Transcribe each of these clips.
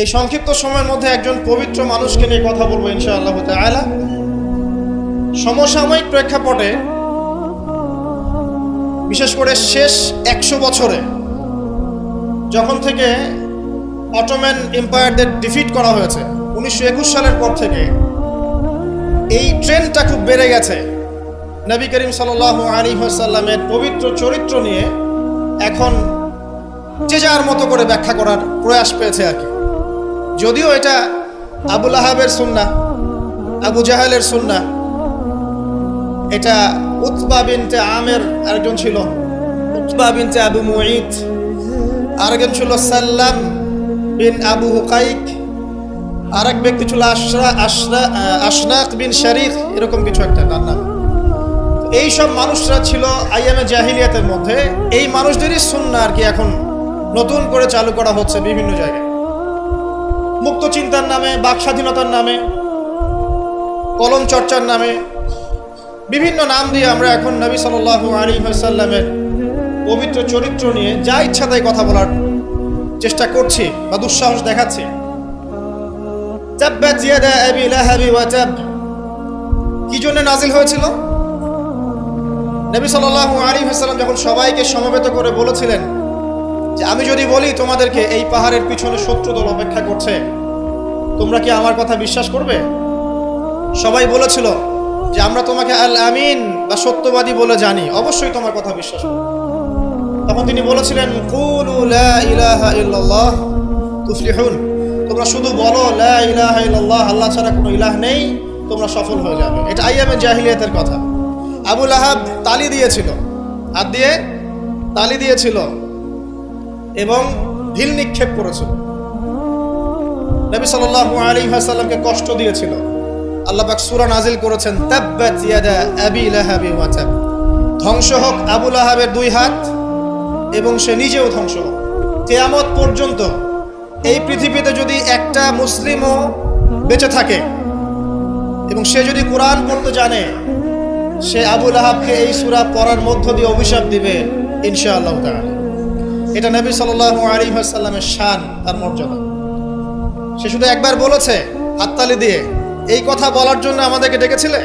এই সংক্ষিপ্ত সময়ের মধ্যে একজন পবিত্র মানুষকে নিয়ে কথা বলবো ইনশাআল্লাহ তাআলা। সমসাময়িক প্রেক্ষাপটে বিশেষ করে শেষ 100 বছরে যখন থেকে অটোম্যান এম্পায়ারদের ডিফিট করা হয়েছে 1921 সালের পর থেকে এই ট্রেন্ডটা খুব বেড়ে গেছে। নবী করিম সাল্লাল্লাহু আলাইহি ওয়াসাল্লামের পবিত্র চরিত্র নিয়ে এখন যে যার মতো করে ব্যাখ্যা করার প্রয়াস পেয়েছে আর কি। যদিও এটা আবু লাহাবের সুন্নাহ, আবু জাহেলের সুন্নাহ, এটা উতবা বিনতে আমের আরেকজন ছিল, উতবা বিনতে আবু মুঈত, আরেকজন ছিল সাল্লাম বিন আবু হুকাইক, আরেক ব্যক্তি ছিল আশনাক বিন শারিক, এরকম কিছু একটা তার নাম। এই সব মানুষরা ছিল আইয়ামে জাহিলিয়াতের মধ্যে। এই মানুষদেরই সুন্নাহ আর কি এখন নতুন করে চালু করা হচ্ছে বিভিন্ন জায়গায়, মুক্ত চিন্তার নামে, বাক স্বাধীনতার নামে, কলম চর্চার নামে, বিভিন্ন নাম দিয়ে আমরা এখন নবী সাল্লাল্লাহু আলাইহি ওয়াসাল্লামের পবিত্র চরিত্র নিয়ে যা ইচ্ছা তাই কথা বলার চেষ্টা করছি বা দুঃসাহস দেখাচ্ছি। তাব্বাত ইয়াদা আবি লাহাবি ওয়া তাব কি জন্য নাজিল হয়েছিল? নবী সাল্লাল্লাহু আলাইহি ওয়াসাল্লাম যখন সবাইকে সমবেত করে বলেছিলেন যে আমি যদি বলি তোমাদেরকে এই পাহাড়ের পিছনে শত্রু দল অপেক্ষা করছে, তোমরা কি আমার কথা বিশ্বাস করবে? সবাই বলেছিল যে আমরা তোমাকে আল আমিন বা সত্যবাদী বলে জানি, অবশ্যই তোমার কথা বিশ্বাস করব। তখন তিনি বলেছিলেন কুলু লা ইলাহা ইল্লাল্লাহ তুফলিহুন, তোমরা শুধু বলো লা ইলাহা ইল্লাল্লাহ, আল্লাহ ছাড়া কোনো ইলাহ নেই, তোমরা সফল হয়ে যাবে। এটা আইয়ামে জাহিলিয়াতের কথা। আবু লাহাব তালি দিয়েছিল, হাত দিয়ে তালি দিয়েছিল এবং ঢিল নিক্ষেপ করেছিল, নবী সাল্লাল্লাহু আলাইহি ওয়াসাল্লামকে কষ্ট দিয়েছিল। আল্লাহ পাক সূরা নাজিল করেছেন তাব্বাত ইয়াদা আবি লাহাবি ওয়া তাব, ধ্বংস হোক আবু লাহাবের দুই হাত এবং সে নিজেও ধ্বংস হোক। কিয়ামত পর্যন্ত এই পৃথিবীতে যদি একটা মুসলিমও বেঁচে থাকে এবং সে যদি কোরআন পড়তে জানে, সে আবু লাহাবকে এই সূরা পড়ার মধ্য দিয়ে অভিশাপ দিবে ইনশাআল্লাহ তাআলা। এটা নবী সাল্লাল্লাহু আলাইহি ওয়াসাল্লামের শান, তার মর্যাদা। সে শুধু একবার বলেছে হাততালি দিয়ে, এই কথা বলার জন্য আমাদেরকে ডেকেছিলে?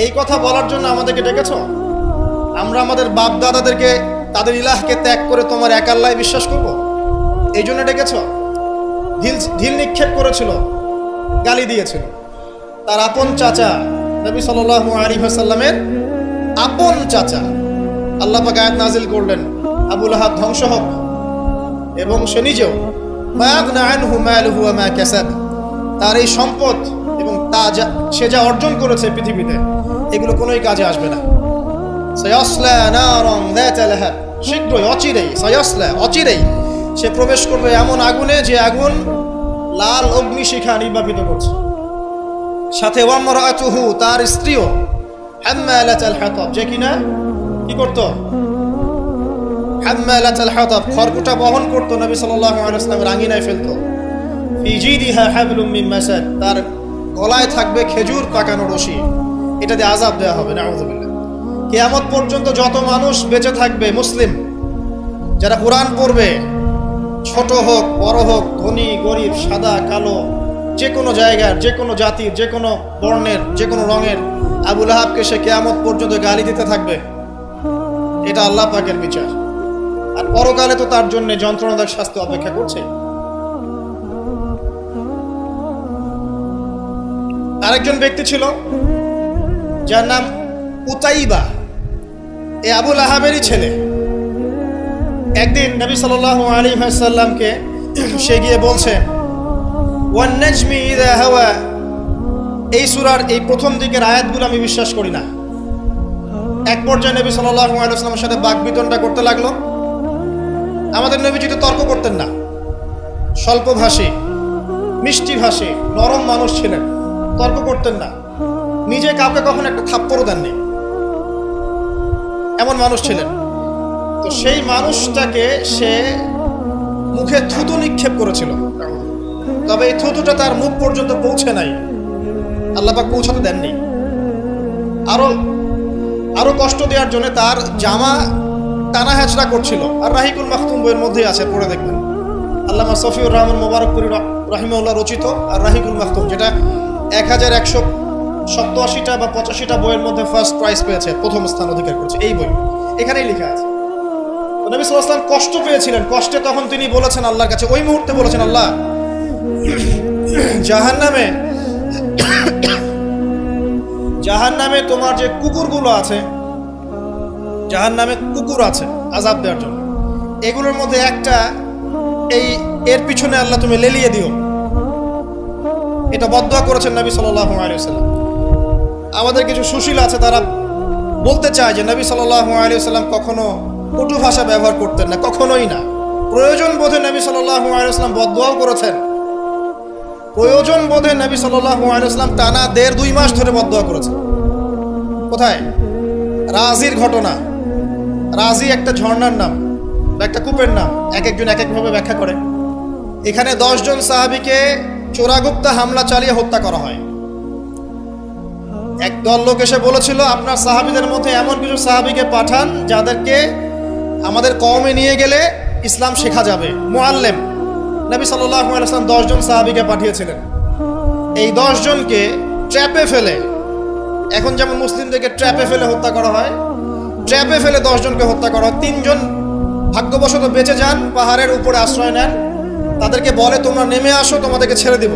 এই কথা বলার জন্য আমাদেরকে ডেকেছ? আমরা আমাদের বাপ দাদাদেরকে, তাদের ইলাহকে ত্যাগ করে তোমার এক আল্লাহ বিশ্বাস করব, এই জন্য ডেকেছ? ঢিল নিক্ষেপ করেছিল, গালি দিয়েছিল। তার আপন চাচা নবী সাল্লাল্লাহু আলাইহি ওয়াসাল্লামের আপন চাচা, আল্লাহ পাক আয়াত নাজিল করলেন আবু লাহাব ধ্বংস হোক এবং সে নিজেও মা আগনা আনহু মালুহু ওয়া মা কাসাব, তার এই সম্পদ এবং সে যা অর্জন করেছে পৃথিবীতে, এগুলো কোনোই কাজে আসবে না। সায়াসলা নারান যাতা লাহাব, শীঘ্রই অচিরেই সে প্রবেশ করবে এমন আগুনে যে আগুন লাল অগ্নিশিখা নির্বাপিত করছে। সাথে ওয়ামরাতুহু, তার স্ত্রীও, হাম্মালাতাল হাতাব, যে কিনা কি করত? হাম্মালাতাল হাতাব, খড়কুটা বহন করত, নবী সাল্লাল্লাহু আলাইহি ওয়াসাল্লামের আঙ্গিনায় ফেলতো। ফি জিদিহা হাবলুম মিন মাসাদ, তার গলায় থাকবে খেজুর পাকানো রশি, এটা দিয়ে আযাব দেওয়া হবে নাউযুবিল্লাহ। কিয়ামত পর্যন্ত যত মানুষ বেঁচে থাকবে মুসলিম, যারা কোরআন পড়বে, ছোট হোক বড় হোক, ধনী গরিব, সাদা কালো, যে কোনো জায়গার, যে কোনো জাতির, যে কোনো বর্ণের, যে কোনো রঙের, আবু লাহাবকে সে কিয়ামত পর্যন্ত গালি দিতে থাকবে। এটা আল্লাহ পাকের বিচার। আর পরকালে তো তার জন্য যন্ত্রণাদায়ক শাস্তি অপেক্ষা করছে। আরেকজন ব্যক্তি ছিল যার নাম উতাইবা, এ আবু লাহাবেরই ছেলে। একদিন নবী সাল্লাল্লাহু আলাইহি ওয়াসাল্লামকে সে গিয়ে বলছে ওয়ান নাজমি ইযা হাওয়া, এই সূরার এই প্রথম দিকের আয়াতগুলো আমি বিশ্বাস করি না। এক পর্যায়ে নবী সাল্লাল্লাহু আলাইহি ওয়াসাল্লামের সাথে বাকবিতণ্ডা করতে লাগলো। আমাদের নবীজি তো তর্ক করতেন না, স্বল্পভাষী, মিষ্টিভাষী, নরম মানুষ ছিলেন, তর্ক করতেন না, নিজে কাউকে কখনো একটা থাপ্পড়ও দেননি, এমন মানুষ ছিলেন। তো সেই মানুষটাকে সে মুখে থুতু নিক্ষেপ করেছিল, তবে এই থুতুটা তার মুখ পর্যন্ত পৌঁছে নাই, আল্লাহ পাক পৌঁছাতে দেননি। আরো কষ্ট দেওয়ার জন্য তার জামা টানা হেঁচড়া করছিল। আর রাহিকুল মাখতুম বইয়ের মধ্যেই আছে, পড়ে দেখবেন। আল্লামা সফিউর রহমান মোবারকপুরি রাহিমাহুল্লাহ রচিত আর রাহিকুল মাখতুম, যেটা 1187টা বা 85টা বইয়ের মধ্যে ফার্স্ট প্রাইজ পেয়েছে, প্রথম স্থান অধিকার করেছে এই বই। এখানেই লেখা আছে নবী সাল্লাল্লাহু আলাইহি ওয়াসাল্লাম কষ্ট পেয়েছিলেন। কষ্টে তখন তিনি বলেছেন আল্লাহর কাছে, ওই মুহূর্তে বলেছেন, আল্লাহ জাহান্নামে তোমার যে কুকুরগুলো আছে, জাহান্নামে কুকুর আছে আযাব দেওয়ার জন্য, এগুলোর মধ্যে একটা এর পিছনে আল্লাহ তুমি লেলিয়ে দিও। এটা বদদুয়া করেছেন নবী সাল্লাল্লাহু আলাইহি ওয়াসাল্লাম। আমাদের কিছু সুশীল আছে, তারা বলতে চায় যে নবী সাল্লাল্লাহু আলাইহি ওয়াসাল্লাম কখনো কটু ভাষা ব্যবহার করতেন না, কখনোই না। প্রয়োজন বোধে নবী সাল্লাল্লাহু আলাইহি ওয়াসাল্লাম বদদুয়াও করেছেন। প্রয়োজন বোধে নবী সাল্লাল্লাহু আলাইহি ওয়াসাল্লাম টানা 1.5-2 মাস ধরে বদদুয়া করেছেন। কোথায়? রাজির ঘটনা। রাজি একটা ঝর্ণার নাম, একটা কূপের নাম, এক একজন এক একভাবে ব্যাখ্যা করে। এখানে 10 জন সাহাবীকে চোরাগুপ্তা হামলা চালিয়ে হত্যা করা হয়। একদল লোক এসে বলেছিল, আপনার সাহাবীদের মধ্যে এমন কিছু সাহাবীকে পাঠান যাদেরকে আমাদের কওমে নিয়ে গেলে ইসলাম শেখা যাবে, মুআল্লিম। নবী সাল্লাল্লাহু আলাইহি ওয়াসাল্লাম 10 জন সাহাবীকে পাঠিয়েছিলেন। এই 10 জনকে ট্র্যাপে ফেলে, এখন যেমন মুসলিমদেরকে ট্র্যাপে ফেলে হত্যা করা হয়, ট্র্যাপে ফেলে 10 জনকে হত্যা করা হয়। 3 জন ভাগ্যবশত বেঁচে যান, পাহাড়ের উপরে আশ্রয় নেন। তাদেরকে বলে, তোমরা নেমে আসো, তোমাদেরকে ছেড়ে দেব।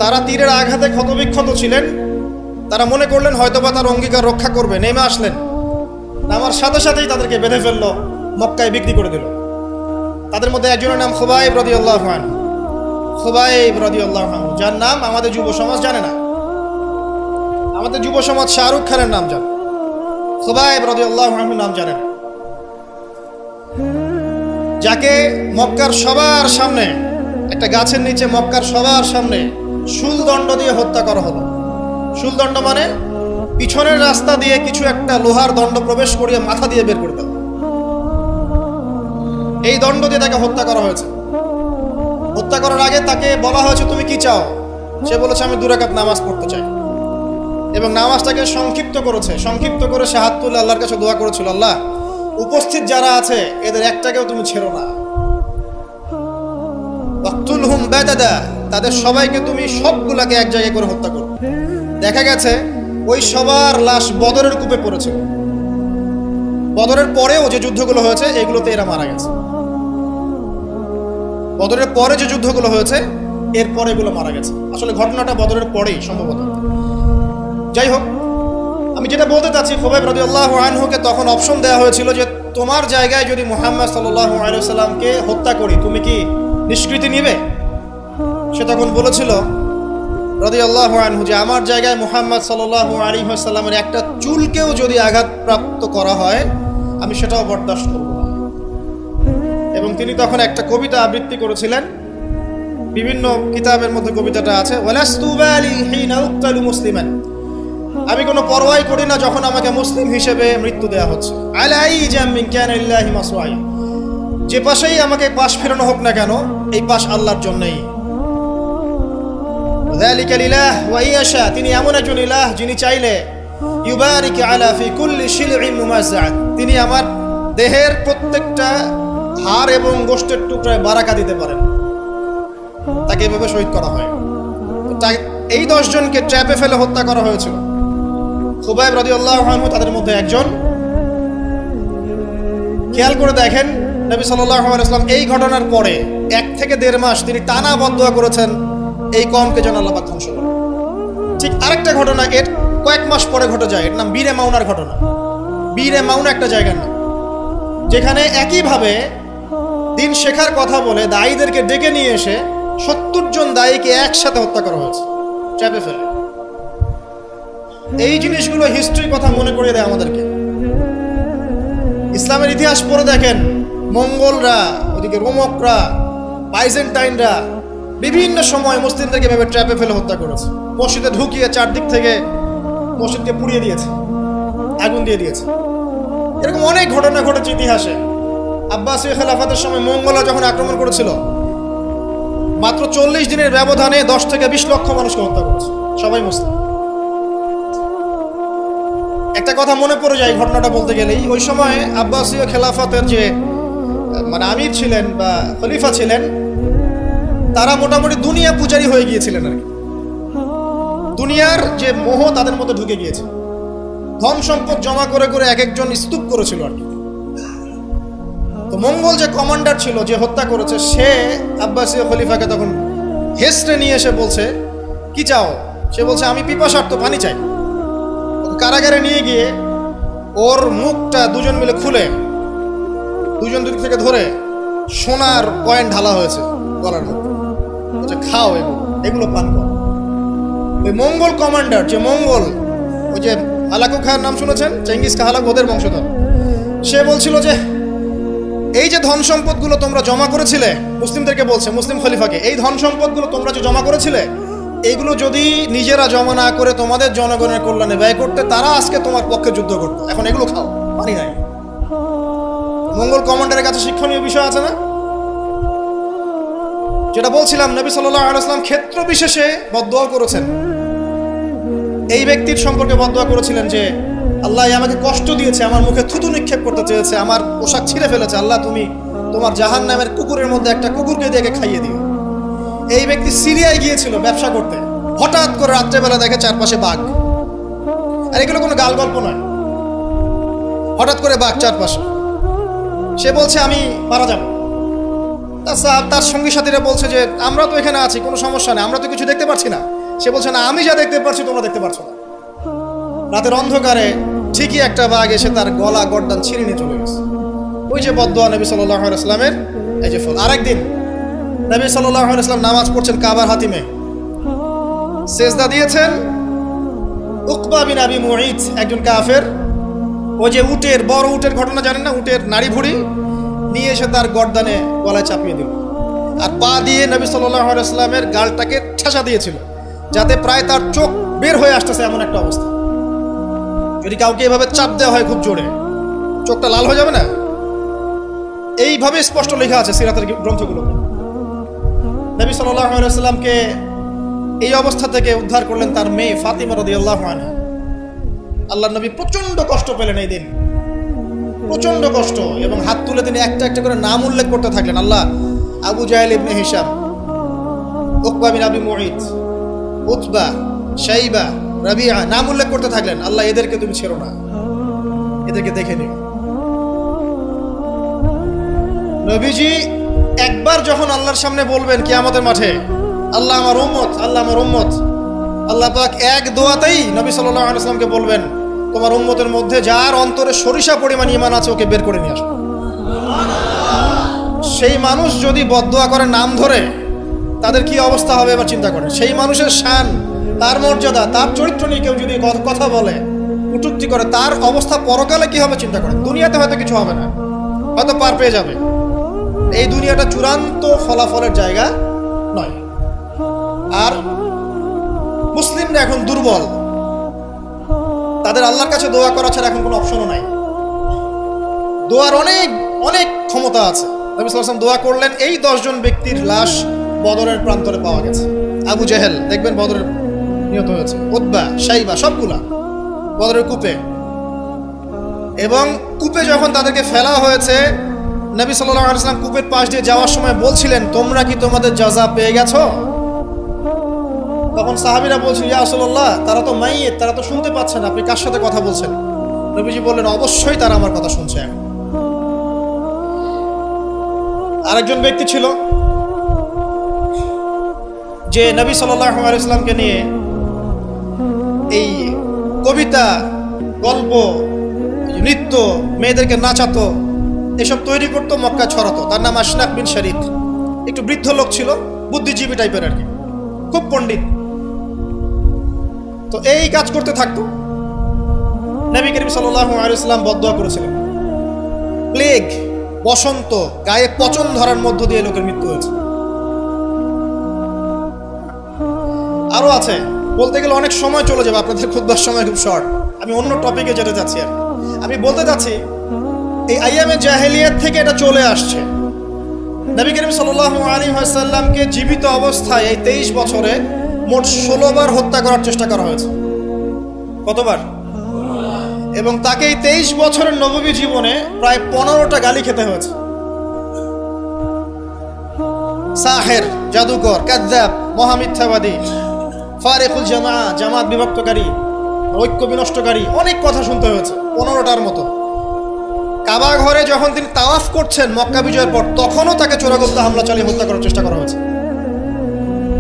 তারা তীরের আঘাতে ক্ষতবিক্ষত ছিলেন। তারা মনে করলেন হয়তোবা তার অঙ্গীকার রক্ষা করবে, নেমে আসলেন। নামার সাথে সাথেই তাদেরকে বেঁধে ফেললো, মক্কায় বিক্রি করে দিল। তাদের মধ্যে একজনের নাম খুবাইব রাদিয়াল্লাহু আনহু। খুবাইব রাদিয়াল্লাহু আনহু, যার নাম আমাদের যুব সমাজ জানে না। আমাদের যুব সমাজ শাহরুখ খানের নাম জানে, খুবাইব রাদিয়াল্লাহু আনহু নাম জানে না। যাকে মক্কার সবার সামনে, একটা গাছের নিচে মক্কার সবার সামনে শুলদণ্ড দিয়ে হত্যা করা হলো। শুলদণ্ড মানে পিছনের রাস্তা দিয়ে কিছু একটা লোহার দণ্ড প্রবেশ করিয়ে মাথা দিয়ে বের করে দেওয়া। এই দণ্ড দিয়ে তাকে হত্যা করা হয়েছে। হত্যা করার আগে তাকে বলা হয়েছে, তুমি কি চাও? সে বলেছে, আমি 2 রাকাত নামাজ পড়তে চাই। এবং নামাজটাকে সংক্ষিপ্ত করেছে। সংক্ষিপ্ত করে সে হাত তুলে আল্লাহর কাছে দোয়া করেছিল, আল্লাহ উপস্থিত যারা আছে এদের একটাকেও তুমি ছেড়ো না। ওয়াকতুলহুম বাদাদা, তাদের সবাইকে তুমি সবগুলাকে এক জায়গায় করে হত্যা করো। দেখা গেছে ওই সবার লাশ বদরের কূপে পড়েছিল। বদরের পরেও যে যুদ্ধগুলো হয়েছে এগুলোতে এরা মারা গেছে। বদরের পরে যে যুদ্ধগুলো হয়েছে এরপরে এগুলো মারা গেছে। আসলে ঘটনাটা বদরের পরেই সম্ভবত। যাই হোক, আমি যেটা বলতে চাচ্ছি, খুবাইব রাদিয়াল্লাহু আনহুকে তখন অপশন দেওয়া হয়েছিল যে তোমার জায়গায় যদি মুহাম্মদ সাল্লাল্লাহু আলাইহি ওয়াসাল্লামকে হত্যা করি, তুমি কি নিষ্কৃতি নিবে? সে তখন বলেছিল রাদিয়াল্লাহু আনহু যে আমার জায়গায় মুহাম্মদ সাল্লাল্লাহু আলাইহি ওয়াসাল্লামের একটা চুলকেও যদি আঘাতপ্রাপ্ত করা হয় আমি সেটাও বরদাস্ত করব না। এবং তিনি তখন একটা কবিতা আবৃত্তি করেছিলেন। বিভিন্ন কিতাবের মধ্যে কবিতাটা আছে, ওয়ালাস্তু বালি হিনা উক্তালু মুসলিমান, আমি কোনো পরোয়াই করি না যখন আমাকে মুসলিম হিসেবে মৃত্যু দেওয়া হচ্ছে। আলাই জামিন কানা লিল্লাহি মাসরাই, যে পাশেই আমাকে পাশ ফেরানো হোক না কেন, এই পাশ আল্লাহর জন্যই। যালিকা লিলাহ ওয়া ইয়াশা, তিনি এমন একজন ইলাহ যিনি চাইলে ইউবারিক আলা ফি কুল্লি শিলইন মুমাজ্জাআত, তিনি আমার দেহের প্রত্যেকটা হাড় এবং গোশতের টুকরায় বারাকা দিতে পারেন। তাকে এভাবে শহীদ করা হয়। এই 10 জনকে ট্র্যাপে ফেলে হত্যা করা হয়েছিল। খুবাইব রাদিয়াল্লাহু আনহু তাদের মধ্যে একজন। খেয়াল করে দেখেন, নবী সাল্লাল্লাহু আলাইহি ওয়াসাল্লাম এই ঘটনার পরে 1 থেকে 1.5 মাস তিনি টানা বদদুয়া করেছেন এই কওমকে যেন আল্লাহ পাক ধ্বংস করে। ঠিক আরেকটা ঘটনা এর কয়েক মাস পরে ঘটে যায়, এর নাম বীরে মাউনার ঘটনা। বীরে মাউনা একটা জায়গার নাম, যেখানে একইভাবে দিন শেখার কথা বলে দায়ীদেরকে ডেকে নিয়ে এসে 70 জন দায়ীকে একসাথে হত্যা করা হয়েছে ট্র্যাপে ফেলে। এই জিনিসগুলো হিস্ট্রির কথা মনে করিয়ে দেয় আমাদেরকে। ইসলামের ইতিহাস পড়ে দেখেন, মঙ্গলরা, ওদিকে রোমকরা, বাইজেন্টাইনরা বিভিন্ন সময় মুসলিমদেরকে ভেবে ট্র্যাপে ফেলে হত্যা করেছে। মসজিদে ঢুকিয়ে চারদিক থেকে মসজিদকে পুড়িয়ে দিয়েছে, আগুন দিয়ে দিয়েছে। এরকম অনেক ঘটনা ঘটেছে ইতিহাসে। আব্বাসীয় খেলাফতের সময় মঙ্গলরা যখন আক্রমণ করেছিল, মাত্র 40 দিনের ব্যবধানে 10 থেকে 20 লক্ষ মানুষকে হত্যা করেছে, সবাই মুসলিম। একটা কথা মনে পড়ে যায় ঘটনাটা বলতে গেলেই, ওই সময় আব্বাসীয় খেলাফতের যে মানে আমির ছিলেন বা খলিফা ছিলেন, তারা মোটামুটি দুনিয়া পূজারী হয়ে গিয়েছিলেন আর কি। দুনিয়ার যে মোহ তাদের মধ্যে ঢুকে গিয়েছে, ধন সম্পদ জমা করে করে এক একজন স্তূপ করেছিল আর কি। তো মঙ্গল যে কমান্ডার ছিল, যে হত্যা করেছে, সে আব্বাসীয় খলিফাকে তখন হেসড়ে নিয়ে এসে বলছে, কি চাও? সে বলছে, আমি পিপাসার্ত, পানি চাই। কারাগারে নিয়ে গিয়ে ওর মুখটা দুজন মিলে খুলে, দুজন দিক থেকে ধরে সোনার পয়েন্ট ঢালা হয়েছে গলার মধ্যে, বলছে খাও, এগুলো পান কর। ওই মঙ্গল কমান্ডার, যে মঙ্গল, ওই যে হালাকু খান নাম শুনেছেন, চেঙ্গিস খা হালাকু, ওদের বংশধর, সে বলছিল যে এই যে ধন সম্পদগুলো তোমরা জমা করেছিলে, মুসলিমদেরকে বলছে, মুসলিম খলিফাকে, এই ধন সম্পদগুলো তোমরা যে জমা করেছিলে, এইগুলো যদি নিজেরা জমা না করে তোমাদের জনগণের কল্যাণে ব্যয় করতে, তারা আজকে তোমার পক্ষে যুদ্ধ করতো। এখন এগুলো খাও, পানি নাই। মঙ্গল কমান্ডারের কাছে শিক্ষণীয় বিষয় আছে না? যেটা বলছিলাম, নবী সাল্লাল্লাহু আলাইহি ওয়াসাল্লাম ক্ষেত্র বিশেষে বদদুয়া করেছেন। এই ব্যক্তির সম্পর্কে বদদুয়া করেছিলেন যে আল্লাহ আমাকে কষ্ট দিয়েছে, আমার মুখে থুতু নিক্ষেপ করতে চেয়েছে, আমার পোশাক ছিঁড়ে ফেলেছে, আল্লাহ তুমি তোমার জাহান্নামের কুকুরের মধ্যে একটা কুকুরকে দিয়ে খাইয়ে দিও। এই ব্যক্তি সিরিয়ায় গিয়েছিল ব্যবসা করতে, হঠাৎ করে রাত্রেবেলা দেখে চারপাশে বাঘ। আর এগুলো কোনো গাল গল্প নয়, হঠাৎ করে বাঘ চারপাশে। সে বলছে আমি মারা যাব। তার সঙ্গী সাথীরা বলছে যে আমরা তো এখানে আছি, কোনো সমস্যা নেই, আমরা তো কিছু দেখতে পাচ্ছি না। সে বলছে না, আমি যা দেখতে পাচ্ছি তোমরা দেখতে পাচ্ছ না। রাতের অন্ধকারে ঠিকই একটা বাঘ এসে তার গলা গর্দান ছিঁড়ে নিয়ে চলে গেছে। ওই যে বদদুয়া নবী সাল্লাল্লাহু আলাইহি ওয়াসাল্লামের, এই যে ফল। আরেকদিন নবী সাল্লাল্লাহু আলাইহি ওয়াসাল্লাম নামাজ পড়ছেন কাবার হাতিমে, সেজদা দিয়েছেন। উকবা বিন আবি মুঈত, একজন কাফের, ওই যে উটের, বড় উটের ঘটনা জানেন না, উটের নাড়ি ভুড়ি নিয়ে এসে তার গর্দানে গলায় চাপিয়ে দিল, আর পা দিয়ে নবী সাল্লাল্লাহু আলাইহি ওয়াসাল্লামের গালটাকে ঠেসা দিয়েছিল, যাতে প্রায় তার চোখ বের হয়ে আসতেছে এমন একটা অবস্থা। যদি কাউকে এভাবে চাপ দেওয়া হয় খুব জোরে, চোখটা লাল হয়ে যাবে না? এইভাবে স্পষ্ট লেখা আছে সিরাতের গ্রন্থগুলোতে। নবী সাল্লাল্লাহু আলাইহি ওয়াসাল্লামকে এই অবস্থা থেকে উদ্ধার করলেন তার মেয়ে ফাতিমা রাদিয়াল্লাহু আনহা। আল্লাহর নবী প্রচন্ড কষ্ট পেলেন এই দিন, প্রচন্ড কষ্ট, এবং হাত তুলে তিনি একটা একটা করে নাম উল্লেখ করতে থাকলেন। আল্লাহ, আবু জাহেল ইবনে হিশাম, উকবা বিন আবি মুঈত, উতবা, শাইবা, রাবিআ, নাম উল্লেখ করতে থাকলেন। আল্লাহ, এদেরকে তুমি ছেড়ো না, এদেরকে দেখে নিও। নবীজি একবার যখন আল্লাহর সামনে বলবেন কিয়ামতের মাঠে, আল্লাহ আমার উম্মত, আল্লাহ আমার উম্মত, আল্লাহ পাক এক দোয়াতেই নবী সাল্লাল্লাহু আলাইহি ওয়াসাল্লামকে বলবেন, তোমার উম্মতের মধ্যে যার অন্তরে সরিষা পরিমাণ ঈমান আছে ওকে বের করে নিয়ে আসো। সেই মানুষ যদি বদদুয়া করে নাম ধরে, তাদের কি অবস্থা হবে এবার চিন্তা করেন। সেই মানুষের শান, তার মর্যাদা, তার চরিত্র নিয়ে কেউ যদি কথা বলে, কটূক্তি করে, তার অবস্থা পরকালে কি হবে চিন্তা করেন। দুনিয়াতে হয়তো কিছু হবে না, হয়তো পার পেয়ে যাবে। এই দুনিয়াটা চূড়ান্ত ফলাফলের জায়গা নয়। আর মুসলিমরা এখন দুর্বল, তাদের আল্লাহর কাছে দোয়া করা ছাড়া এখন কোনো অপশনও নাই। দোয়ার অনেক অনেক ক্ষমতা আছে। নবী সাল্লাল্লাহু আলাইহি ওয়াসাল্লাম দোয়া করলেন, এই 10 জন ব্যক্তির লাশ বদরের প্রান্তরে পাওয়া গেছে। আবু জেহেল দেখবেন বদরের নিহত হয়েছে, উতবা, শাইবা, সবগুলা বদরের কূপে। এবং কূপে যখন তাদেরকে ফেলা হয়েছে, নবী সাল্লাল্লাহু আলাইহি ওয়াসাল্লাম কূপের পাশ দিয়ে যাওয়ার সময় বলছিলেন, তোমরা কি তোমাদের জাযা পেয়ে গেছো? তখন সাহাবীরা বলছিল, ইয়া রাসূলুল্লাহ, তারা তো মাইয়িত, তারা তো শুনতে পাচ্ছে না, আপনি কার সাথে কথা বলছেন? নবীজি বললেন, অবশ্যই তারা আমার কথা শুনছে। আরেকজন ব্যক্তি ছিল যে নবী সাল্লাল্লাহু আলাইহি ওয়াসাল্লামকে নিয়ে এই কবিতা, গল্প, নৃত্য, মেয়েদেরকে নাচাতো, এসব তৈরি করতো, মক্কা ছড়াতো। তার নাম আশনাক বিন শারিক। একটু বৃদ্ধ লোক ছিল, বুদ্ধিজীবী টাইপের আর কি, খুব পণ্ডিত। তো এই কাজ করতে থাকতো। নবী করিম সাল্লাল্লাহু আলাইহি ওয়াসাল্লাম বদদুয়া করেছিলেন, প্লেগ, বসন্ত, গায়ে পচন ধরার মধ্য দিয়ে লোকের মৃত্যু হয়েছে। আরো আছে, বলতে গেলে অনেক সময় চলে যাবে, আপনাদের খুতবার সময় খুব শর্ট। আমি অন্য টপিকে যেতে চাচ্ছি। আর আমি বলতে চাচ্ছি, এই আইয়ামে জাহেলিয়াত থেকে এটা চলে আসছে। নবী করিম সাল্লাল্লাহু আলাইহি ওয়াসাল্লামকে জীবিত অবস্থায় এই 23 বছরে মোট 16 বার হত্যা করার চেষ্টা করা হয়েছে। কতবার? এবং তাকে এই 23 বছরের নববী জীবনে প্রায় 15টা গালি খেতে হয়েছে। সাহের, জাদুকর, কাযযাব, মহামিথ্যাবাদী, ফারিকুল জামাত বিভক্তকারী, ঐক্য বিনষ্টকারী, অনেক কথা শুনতে হয়েছে, 15টার মতো। কাবা ঘরে যখন তিনি তাওয়াফ করছেন মক্কা বিজয়ের পর, তখনও তাকে চোরাগোপ্তা হামলা চালিয়ে হত্যা করার চেষ্টা করা হয়েছে।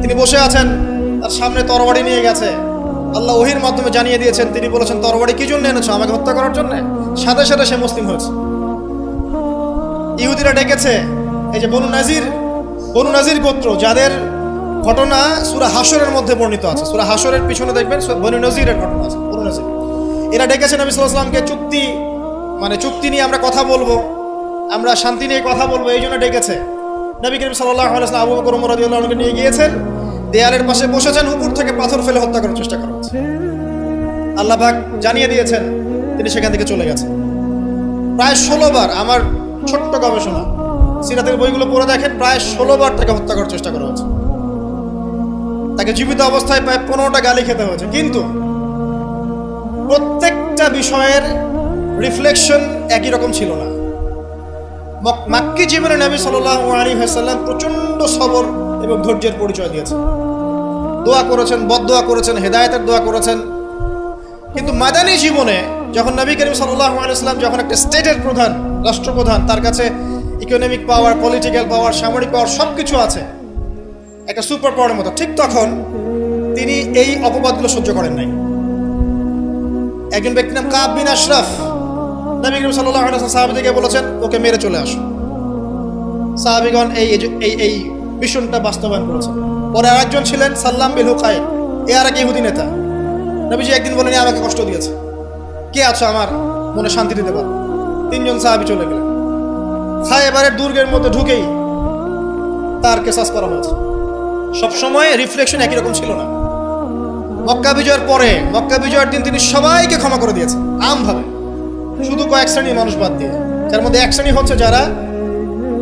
তিনি বসে আছেন, তার সামনে তরবারি নিয়ে গেছে। আল্লাহ ওহীর মাধ্যমে জানিয়ে দিয়েছেন, তিনি বলেছেন তরবারি কি জন্য এনেছো? আমাকে হত্যা করার জন্য। সাথে সাথে সে মুসলিম হয়েছে। ইহুদিরা ডেকেছে, এই যে বনু নাজির গোত্র, যাদের ঘটনা সূরা হাশরের মধ্যে বর্ণিত আছে। সূরা হাশরের পিছনে দেখবেন বনু নাজিরের ঘটনা আছে। বনু নাজির এরা ডেকেছে নবী সাল্লাল্লাহু আলাইহি ওয়াসাল্লামকে, চুক্তি নিয়ে আমরা কথা বলবো, আমরা শান্তি নিয়ে কথা বলবো, এই জন্য ডেকেছে। নবী করিম সাল্লাল্লাহু আলাইহি ওয়াসাল্লাম আবু বকর ওমর রাদিয়াল্লাহু আনহুকে নিয়ে গিয়েছেন, দেয়ালের পাশে বসেছেন, উপর থেকে পাথর ফেলে হত্যা করার চেষ্টা করা হচ্ছে। আল্লাহ পাক জানিয়ে দিয়েছেন, তিনি সেখান থেকে চলে গেছেন। প্রায় 16 বার, আমার ছোট্ট গবেষণা, সিরাতের বইগুলো পড়ে দেখেন, প্রায় 16 বার তাকে হত্যা করার চেষ্টা করা হয়েছে। তাকে জীবিত অবস্থায় প্রায় 15টা গালি খেতে হয়েছে। কিন্তু প্রত্যেকটা বিষয়ের রিফ্লেকশন একই রকম ছিল না। মাক্কি জীবনে নবী সাল্লাল্লাহু আলাইহি ওয়াসাল্লাম প্রচন্ড সবর এবং ধৈর্যের পরিচয় দিয়েছেন। দোয়া করেছেন, বদদোয়া করেছেন, হেদায়েতের দোয়া করেছেন। কিন্তু মাদানী জীবনে যখন নবী করিম সাল্লাল্লাহু আলাইহি ওয়াসাল্লাম যখন একটা স্টেটের প্রধান, রাষ্ট্রপ্রধান, তার কাছে ইকোনমিক পাওয়ার, পলিটিক্যাল পাওয়ার, সামরিক পাওয়ার সবকিছু আছে, একটা সুপার পাওয়ারের মতো, ঠিক তখন তিনি এই অপবাদগুলো সহ্য করেন নাই। একজন ব্যক্তির নাম কাব বিন আশরাফ, নবী করিম সাল্লাল্লাহু আলাইহি ওয়াসাল্লাম সাহাবীদেরকে বলেছেন, ওকে মেরে চলে আসো। সাহাবীগণ এই মিশনটা বাস্তবায়ন করেছেন। পরে আরেকজন ছিলেন সাল্লাম বিন হুকাইব, আর এক ইহুদি নেতা। নবীজি একদিন বলেন, আমাকে কষ্ট দিয়েছে, কে আছো আমার মনে শান্তি দিতে পারো? 3 জন সাহাবী চলে গেলেন। খায়বারের দুর্গের মধ্যে ঢুকেই তার কেসাস করা হয়েছে। সবসময় রিফ্লেকশন একই রকম ছিল না। মক্কা বিজয়ের পরে, মক্কা বিজয়ের দিন তিনি সবাইকে ক্ষমা করে দিয়েছেন আমভাবে, শুধু কয়েক শ্রেণীর মানুষ বাদ দিয়ে। যার মধ্যে এক শ্রেণী হচ্ছে যারা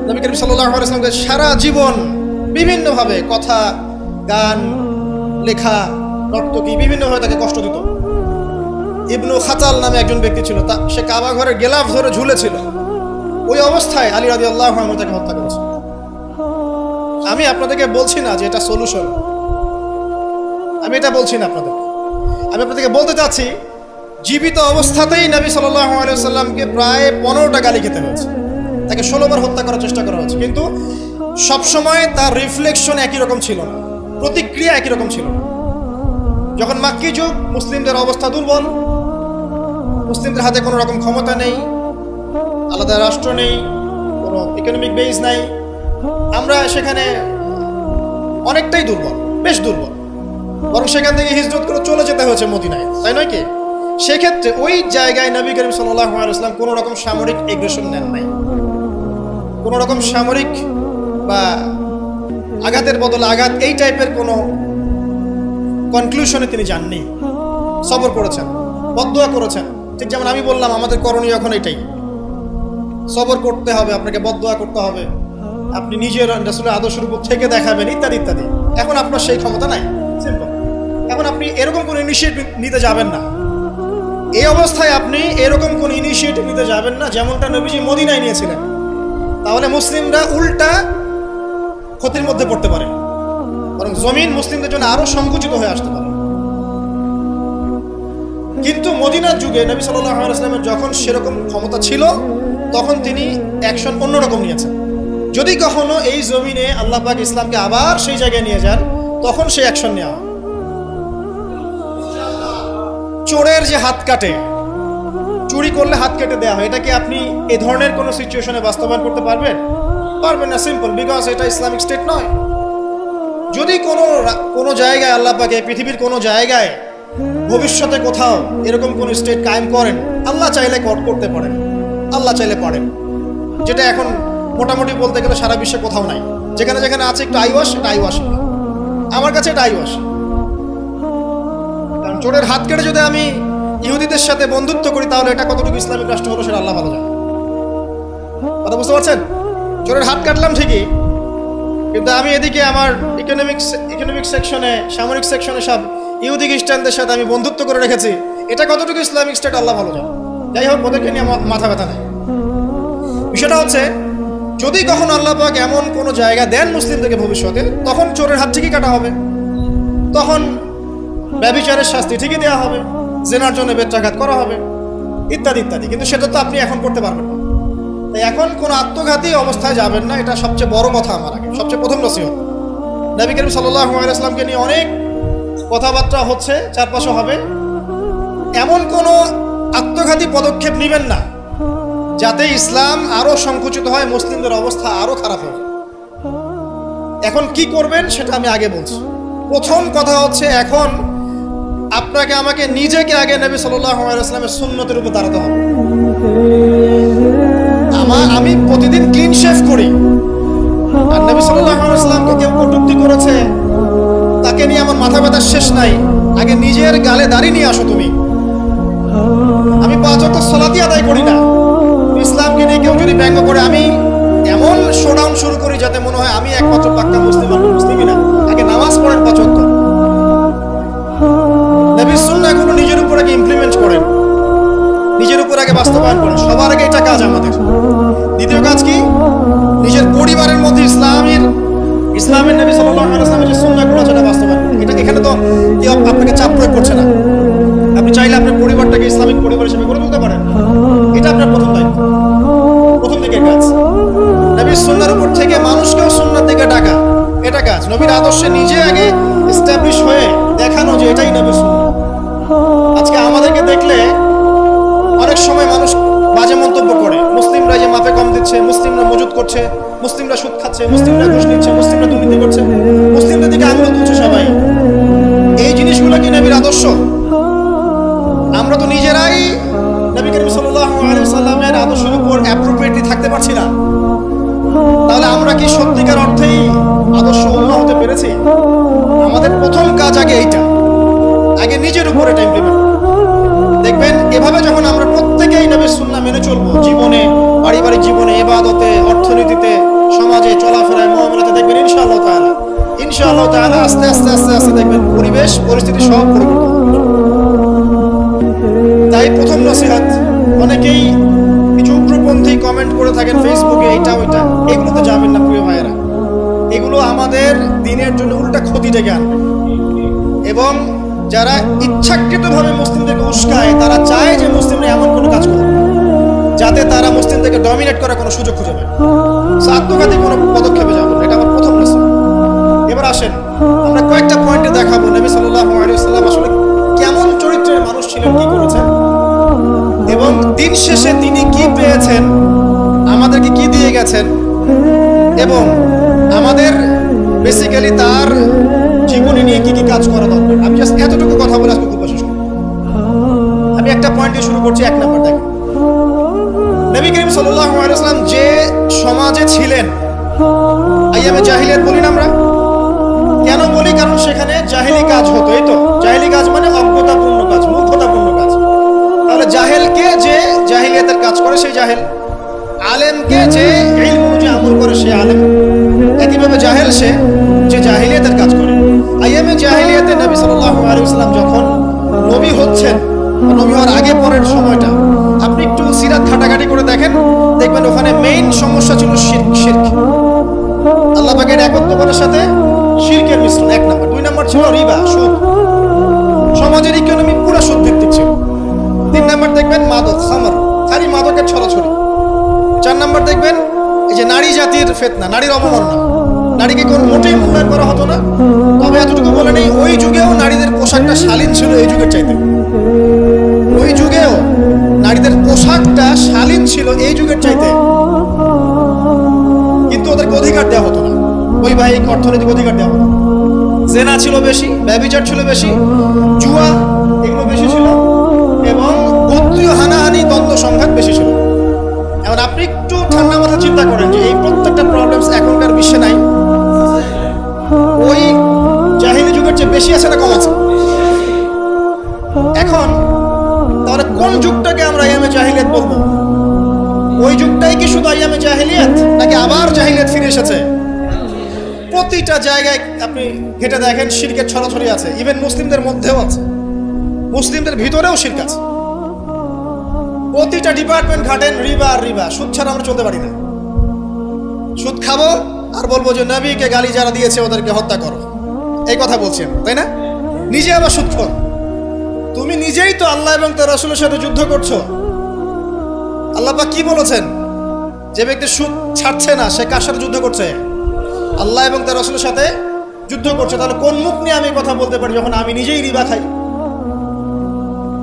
নবী করিম সাল্লাল্লাহু আলাইহি ওয়াসাল্লামকে সারা জীবন বিভিন্নভাবে কথা, গান, লেখা, নর্তকী বিভিন্নভাবে তাকে কষ্ট দিত। ইবনু খাতাল নামে একজন ব্যক্তি ছিল, সে কাবা ঘরের গেলাফ ধরে ঝুলেছিল। ওই অবস্থায় আলী রাদিয়াল্লাহু আনহু তাকে হত্যা করেছে। আমি আপনাদেরকে বলছি না যে এটা সলিউশন, আমি এটা বলছি না আপনাদেরকে। আমি আপনাদেরকে বলতে চাচ্ছি, জীবিত অবস্থাতেই নবী সাল্লাল্লাহু আলাইহি ওয়াসাল্লামকে প্রায় 15টা গালি খেতে হয়েছে, তাকে 16 বার হত্যা করার চেষ্টা করা হয়েছে। কিন্তু সবসময় তার রিফ্লেকশন একই রকম ছিল না, প্রতিক্রিয়া একই রকম ছিল না। যখন মাক্কি যুগ, মুসলিমদের অবস্থা দুর্বল, মুসলিমদের হাতে কোনো রকম ক্ষমতা নেই, আলাদা রাষ্ট্র নেই, কোনো ইকোনমিক বেস নাই, আমরা সেখানে অনেকটাই দুর্বল, বেশ দুর্বল। বরং সেখান থেকে হিজরত করে চলে যেতে হয়েছে মদিনায়, তাই নয় কি? সেক্ষেত্রে ওই জায়গায় নবী করিম সাল্লাল্লাহু আলাইহি ওয়াসাল্লাম কোনো রকম সামরিক এগ্রেশন নেন নাই, কোনো রকম সামরিক বা আঘাতের বদলে আঘাত, এই টাইপের কোনো কনক্লুশনে তিনি যাননি। সবর করেছেন, বদদোয়া করেছেন। ঠিক যেমন আমি বললাম, আমাদের করণীয় এখন এটাই, সবর করতে হবে, আপনাকে বদদোয়া করতে হবে, আপনি নিজের রাসূলের আদর্শের উপর থেকে দেখাবেন, ইত্যাদি ইত্যাদি। এখন আপনার সেই ক্ষমতা নাই, সিম্পল। এখন আপনি এরকম কোনো ইনিশিয়েটিভ নিতে যাবেন না। এই অবস্থায় আপনি এরকম কোনো ইনিশিয়েটিভ নিতে যাবেন না যেমনটা নবীজি মদিনায় নিয়েছিলেন। তাহলে মুসলিমরা উল্টা ক্ষতির মধ্যে পড়তে পারে, বরং জমিন মুসলিমদের জন্য আরো সংকুচিত হয়ে আসতে পারে। কিন্তু মদিনার যুগে নবী সাল্লাল্লাহু আলাইহি ওয়াসাল্লামের যখন সেরকম ক্ষমতা ছিল, তখন তিনি অ্যাকশন অন্যরকম নিয়েছেন। যদি কখনো এই জমিনে আল্লাহ পাক ইসলামকে আবার সেই জায়গায় নিয়ে যান, তখন সেই অ্যাকশন নেওয়া হয়। চোরের যে হাত কাটে, চুরি করলে হাত কেটে দেওয়া হয়, এটা কি আপনি এই ধরনের কোনো সিচুয়েশনে বাস্তবায়ন করতে পারবেন না? সিম্পল, বিকজ এটা ইসলামিক স্টেট নয়। যদি কোনো জায়গায় আল্লাহ পাক এই পৃথিবীর কোনো জায়গায় ভবিষ্যতে কোথাও এরকম কোন স্টেট কায়েম করেন, আল্লাহ চাইলে করতে পারেন, আল্লাহ চাইলে পারেন। যেটা এখন মোটামুটি বলতে গেলে সারা বিশ্বে কোথাও নাই। যেখানে যেখানে আছে একটু আইওয়াস, এটা আইওয়াস, আমার কাছে এটা আইওয়াস। কারণ চোরের হাত কেটে যদি আমি ইহুদিদের সাথে বন্ধুত্ব করি, তাহলে এটা কতটুকু ইসলামিক রাষ্ট্র হলো সেটা আল্লাহ ভালো জানে। কথা বুঝতে পারছেন? চোরের হাত কাটলাম ঠিকই, কিন্তু আমি এদিকে আমার ইকোনমিক সেকশনে, সামরিক সেকশনে সব ইহুদি খ্রিস্টানদের সাথে আমি বন্ধুত্ব করে রেখেছি। এটা কতটুকু ইসলামিক স্টেট আল্লাহ ভালো জানে। যাই হোক, ওদেরকে নিয়ে মাথা ব্যথা নেই। বিষয়টা হচ্ছে যদি কখনো আল্লাহ পাক এমন কোনো জায়গা দেন মুসলিমদেরকে ভবিষ্যতে, তখন চোরের হাত ঠিকই কাটা হবে, তখন ব্যভিচারের শাস্তি ঠিকই দেওয়া হবে, জেনার জন্য বেত্রাঘাত করা হবে, ইত্যাদি ইত্যাদি। কিন্তু সেটা তো আপনি এখন করতে পারবেন না। তাই এখন কোনো আত্মঘাতী অবস্থায় যাবেন না, এটা সবচেয়ে বড় কথা। আমার আগে সবচেয়ে প্রথম নসিহত, নবী করিম সাল্লাল্লাহু আলাইহি ওয়াসাল্লামকে নিয়ে অনেক কথাবার্তা হচ্ছে, চারপাশে হবে, এমন কোনো আত্মঘাতী পদক্ষেপ নেবেন না যাতে ইসলাম আরো সংকুচিত হয়, মুসলিমদের অবস্থা আরো খারাপ হবে। এখন কি করবেন সেটা আমি আগে বলছি। প্রথম কথা হচ্ছে, এখন আপনাকে আমাকে নিজেকে আগে নবী সাল্লাল্লাহু আলাইহি ওয়াসাল্লামের সুন্নতের উপর দাঁড়াতে হবে। আমি প্রতিদিন ক্লিন শেভ করি, আর নবী সাল্লাল্লাহু আলাইহি ওয়াসাল্লামকে কেউ কটূক্তি করেছে, তাকে নিয়ে আমার মাথা ব্যথার শেষ নাই। আগে নিজের গালে দাড়ি নিয়ে আসো তুমি। আমি 5 ওয়াক্ত সালাতই আদায় করি না, ইসলামকে নিয়ে কেউ যদি ব্যঙ্গ করে, আমি এমন শোডাউন শুরু করি যাতে মনে হয় আমি একমাত্র পাক্কা মুসলিম, আর মুসলিমই না। আগে নামাজ পড়েন 5 ওয়াক্ত, নবীর সুন্নাহগুলো নিজের উপর আগে ইমপ্লিমেন্ট করেন, নিজের উপর আগে বাস্তবায়ন করেন। সবার আগে এটা কাজ আমাদের। দ্বিতীয় কাজ কি? নিজের পরিবারের মধ্যে ইসলামের নবী সাল্লাল্লাহু আলাইহি ওয়াসাল্লামের যে সুন্নাহগুলো আছে, এটা বাস্তবায়ন করেন। এটা এখানে তো কেউ আপনাকে চাপ প্রয়োগ করছে না। আপনি চাইলে আপনার পরিবারটাকে ইসলামিক পরিবার হিসেবে গড়ে তুলতে পারেন। এটা আপনার প্রথম দায়িত্ব, প্রথম দিকের কাজ। নবীর সুন্নাহর উপর থেকে মানুষকেও সুন্নাহর দিকে ডাকা, এটা কাজ। নবীর আদর্শে নিজে আগে এস্টাবলিশ হয়ে দেখানো যে এটাই নবীর সুন্নাহ। আজকে আমাদেরকে দেখলে অনেক সময় মানুষ বাজে মন্তব্য করে, মুসলিমরা যে মাপে কম দিচ্ছে, মুসলিমরা মজুদ করছে, মুসলিমরা সুদ খাচ্ছে, মুসলিমরা ঘুষ নিচ্ছে, মুসলিমরা দুর্নীতি করছে, মুসলিমদের দিকে আঙুল তুলছে সবাই। এই জিনিসগুলো কি নবীর আদর্শ? আমরা তো নিজেরাই নবী করিম সাল্লাল্লাহু আলাইহি ওয়াসাল্লামের আদর্শের উপর অ্যাপ্রোপ্রিয়েটলি থাকতে পারছি না। তাহলে আমরা কি সত্যিকার অর্থেই আদর্শ উম্মাহ হতে পেরেছি? আমাদের প্রথম কাজ আগে এইটা, আগে নিজের উপর এটা ইমপ্লিমেন্ট। দেখবেন এভাবে যখন আমরা প্রত্যেকেই নবীর সুন্নাহ মেনে চলবো, জীবনে, পারিবারিক জীবনে, ইবাদতে, অর্থনীতিতে, সমাজে, চলাফেরায়, মুআমালাতে, দেখবেন ইনশাআল্লাহ তাআলা আস্তে আস্তে আস্তে আস্তে দেখবেন পরিবেশ পরিস্থিতি সব পরিবর্তন হবে। তাই প্রথম নসিহত, অনেকেই কিছু উগ্রপন্থী কমেন্ট করে থাকেন ফেসবুকে, এইটা ওইটা, এগুলোতে যাবেন না প্রিয় ভাইয়েরা। এগুলো আমাদের দিনের জন্য উল্টা ক্ষতি ডেকে আনবে। এবং যারা ইচ্ছাকৃতভাবে মুসলিমদেরকে উস্কায়, তারা চায় যে মুসলিমরা এমন কোনো কাজ করে যাতে তারা মুসলিমদেরকে ডমিনেট করার কোনো সুযোগ খুঁজে পায়। আত্মঘাতী কোনো পদক্ষেপে যাবে, এটা আমার প্রথম নসিহত। এবার আসেন, আমরা কয়েকটা পয়েন্টে দেখাবো নবী সাল্লাল্লাহু আলাইহি ওয়াসাল্লাম আসলে কেমন চরিত্রের মানুষ ছিলেন, কি করেছেন, এবং দিন শেষে তিনি কি পেয়েছেন, আমাদেরকে কি দিয়ে গেছেন, এবং আমাদের বেসিক্যালি তার জীবনী নিয়ে কি কি কাজ করা দরকার। আমি জাস্ট এতটুকু কথা বলে আজকে খুব শেষ করব। আমি একটা পয়েন্ট দিয়ে শুরু করছি। 1 নাম্বার দেখেন, নবী করিম সাল্লাল্লাহু আলাইহি ওয়াসাল্লাম যে সমাজে ছিলেন, আইয়ামে জাহিলিয়াত বলি না আমরা, কেন বলি? কারণ সেখানে জাহেলি কাজ হতো। এই তো জাহেলি কাজ মানে অজ্ঞতাপূর্ণ কাজ, মূর্খতাপূর্ণ কাজ। তাহলে জাহেলকে যে জাহিলিয়াতের কাজ করে সেই জাহেল, আলেমকে যে ইলম অনুযায়ী আমল করে সে আলেম। একইভাবে জাহেল সে যে জাহিলিয়াতের কাজ করে। আইয়ামে জাহিলিয়াতে নবী সাল্লাল্লাহু আলাইহি ওয়াসাল্লাম যখন নবী হচ্ছেন, নবী হওয়ার আগে পরের সময়টা আপনি একটু সিরাত ঘাটাঘাটি করে দেখেন, দেখবেন ওখানে মেইন সমস্যা ছিল শিরক। আল্লাহ পাকের একত্ববাদের সাথে শিরকের মিশ্রণ 1 নাম্বার। 2 নাম্বার ছিল রিবা, সুদ। সমাজের ইকোনমি পুরো সুদ ভিত্তিক ছিল। 3 নাম্বার দেখবেন মাদক, খামার, খালি মাদকের ছড়াছড়ি। 4 নাম্বার দেখবেন এই যে নারী জাতির ফিতনা, নারীর অবমাননা। নারীকে কোনো মোটেই মূল্যায়ন করা হতো না। তবে এতটুকু বলে নেই, ওই যুগেও নারীদের পোশাকটা শালীন ছিল এই যুগের চাইতে। ওই যুগেও নারীদের পোশাকটা শালীন ছিল এই যুগের চাইতে, কিন্তু ওদেরকে অধিকার দেওয়া হতো না, বৈবাহিক অর্থনৈতিক অধিকার দেওয়া হতো। জেনা ছিল বেশি, ব্যভিচার ছিল বেশি, জুয়া এগুলো বেশি ছিল, এবং গোত্রীয় হানাহানি, দ্বন্দ্ব সংঘাত বেশি ছিল। এখন আপনি একটু ঠান্ডা মাথা চিন্তা করেন যে এই প্রত্যেকটা প্রবলেমস এখনকার বিশ্বে নাই, ওই জাহিলি যুগের চেয়ে বেশি আছে না কম আছে? এখন তাহলে কোন যুগটাকে আমরা আইয়ামে জাহিলিয়াত বলবো? ওই যুগটাই কি শুধু আইয়ামে জাহিলিয়াত, নাকি আবার জাহিলিয়াত ফিরে এসেছে? প্রতিটা জায়গায় আপনি ঘেটে দেখেন শিরকের ছড়াছড়ি আছে। ইভেন মুসলিমদের মধ্যেও আছে, মুসলিমদের ভিতরেও শিরক আছে। প্রতিটা ডিপার্টমেন্ট ঘাটেন রিবা আর রিবা, সুদ ছাড়া আমরা চলতে পারি না। সুদ খাবো আর বলবো যে নবীকে গালি যারা দিয়েছে ওদেরকে হত্যা করো, এই কথা বলছেন, তাই না? নিজে আবার সুদখোর। তুমি নিজেই তো আল্লাহ এবং তার রাসূলের সাথে যুদ্ধ করছো। আল্লাহ পাক কি বলেছেন? যে ব্যক্তি সুদ ছাড়ছে না সে কার সাথে যুদ্ধ করছে? আল্লাহ এবং তার রাসূলের সাথে যুদ্ধ করছে। তাহলে কোন মুখ নিয়ে আমি কথা বলতে পারি যখন আমি নিজেই রিবা খাই?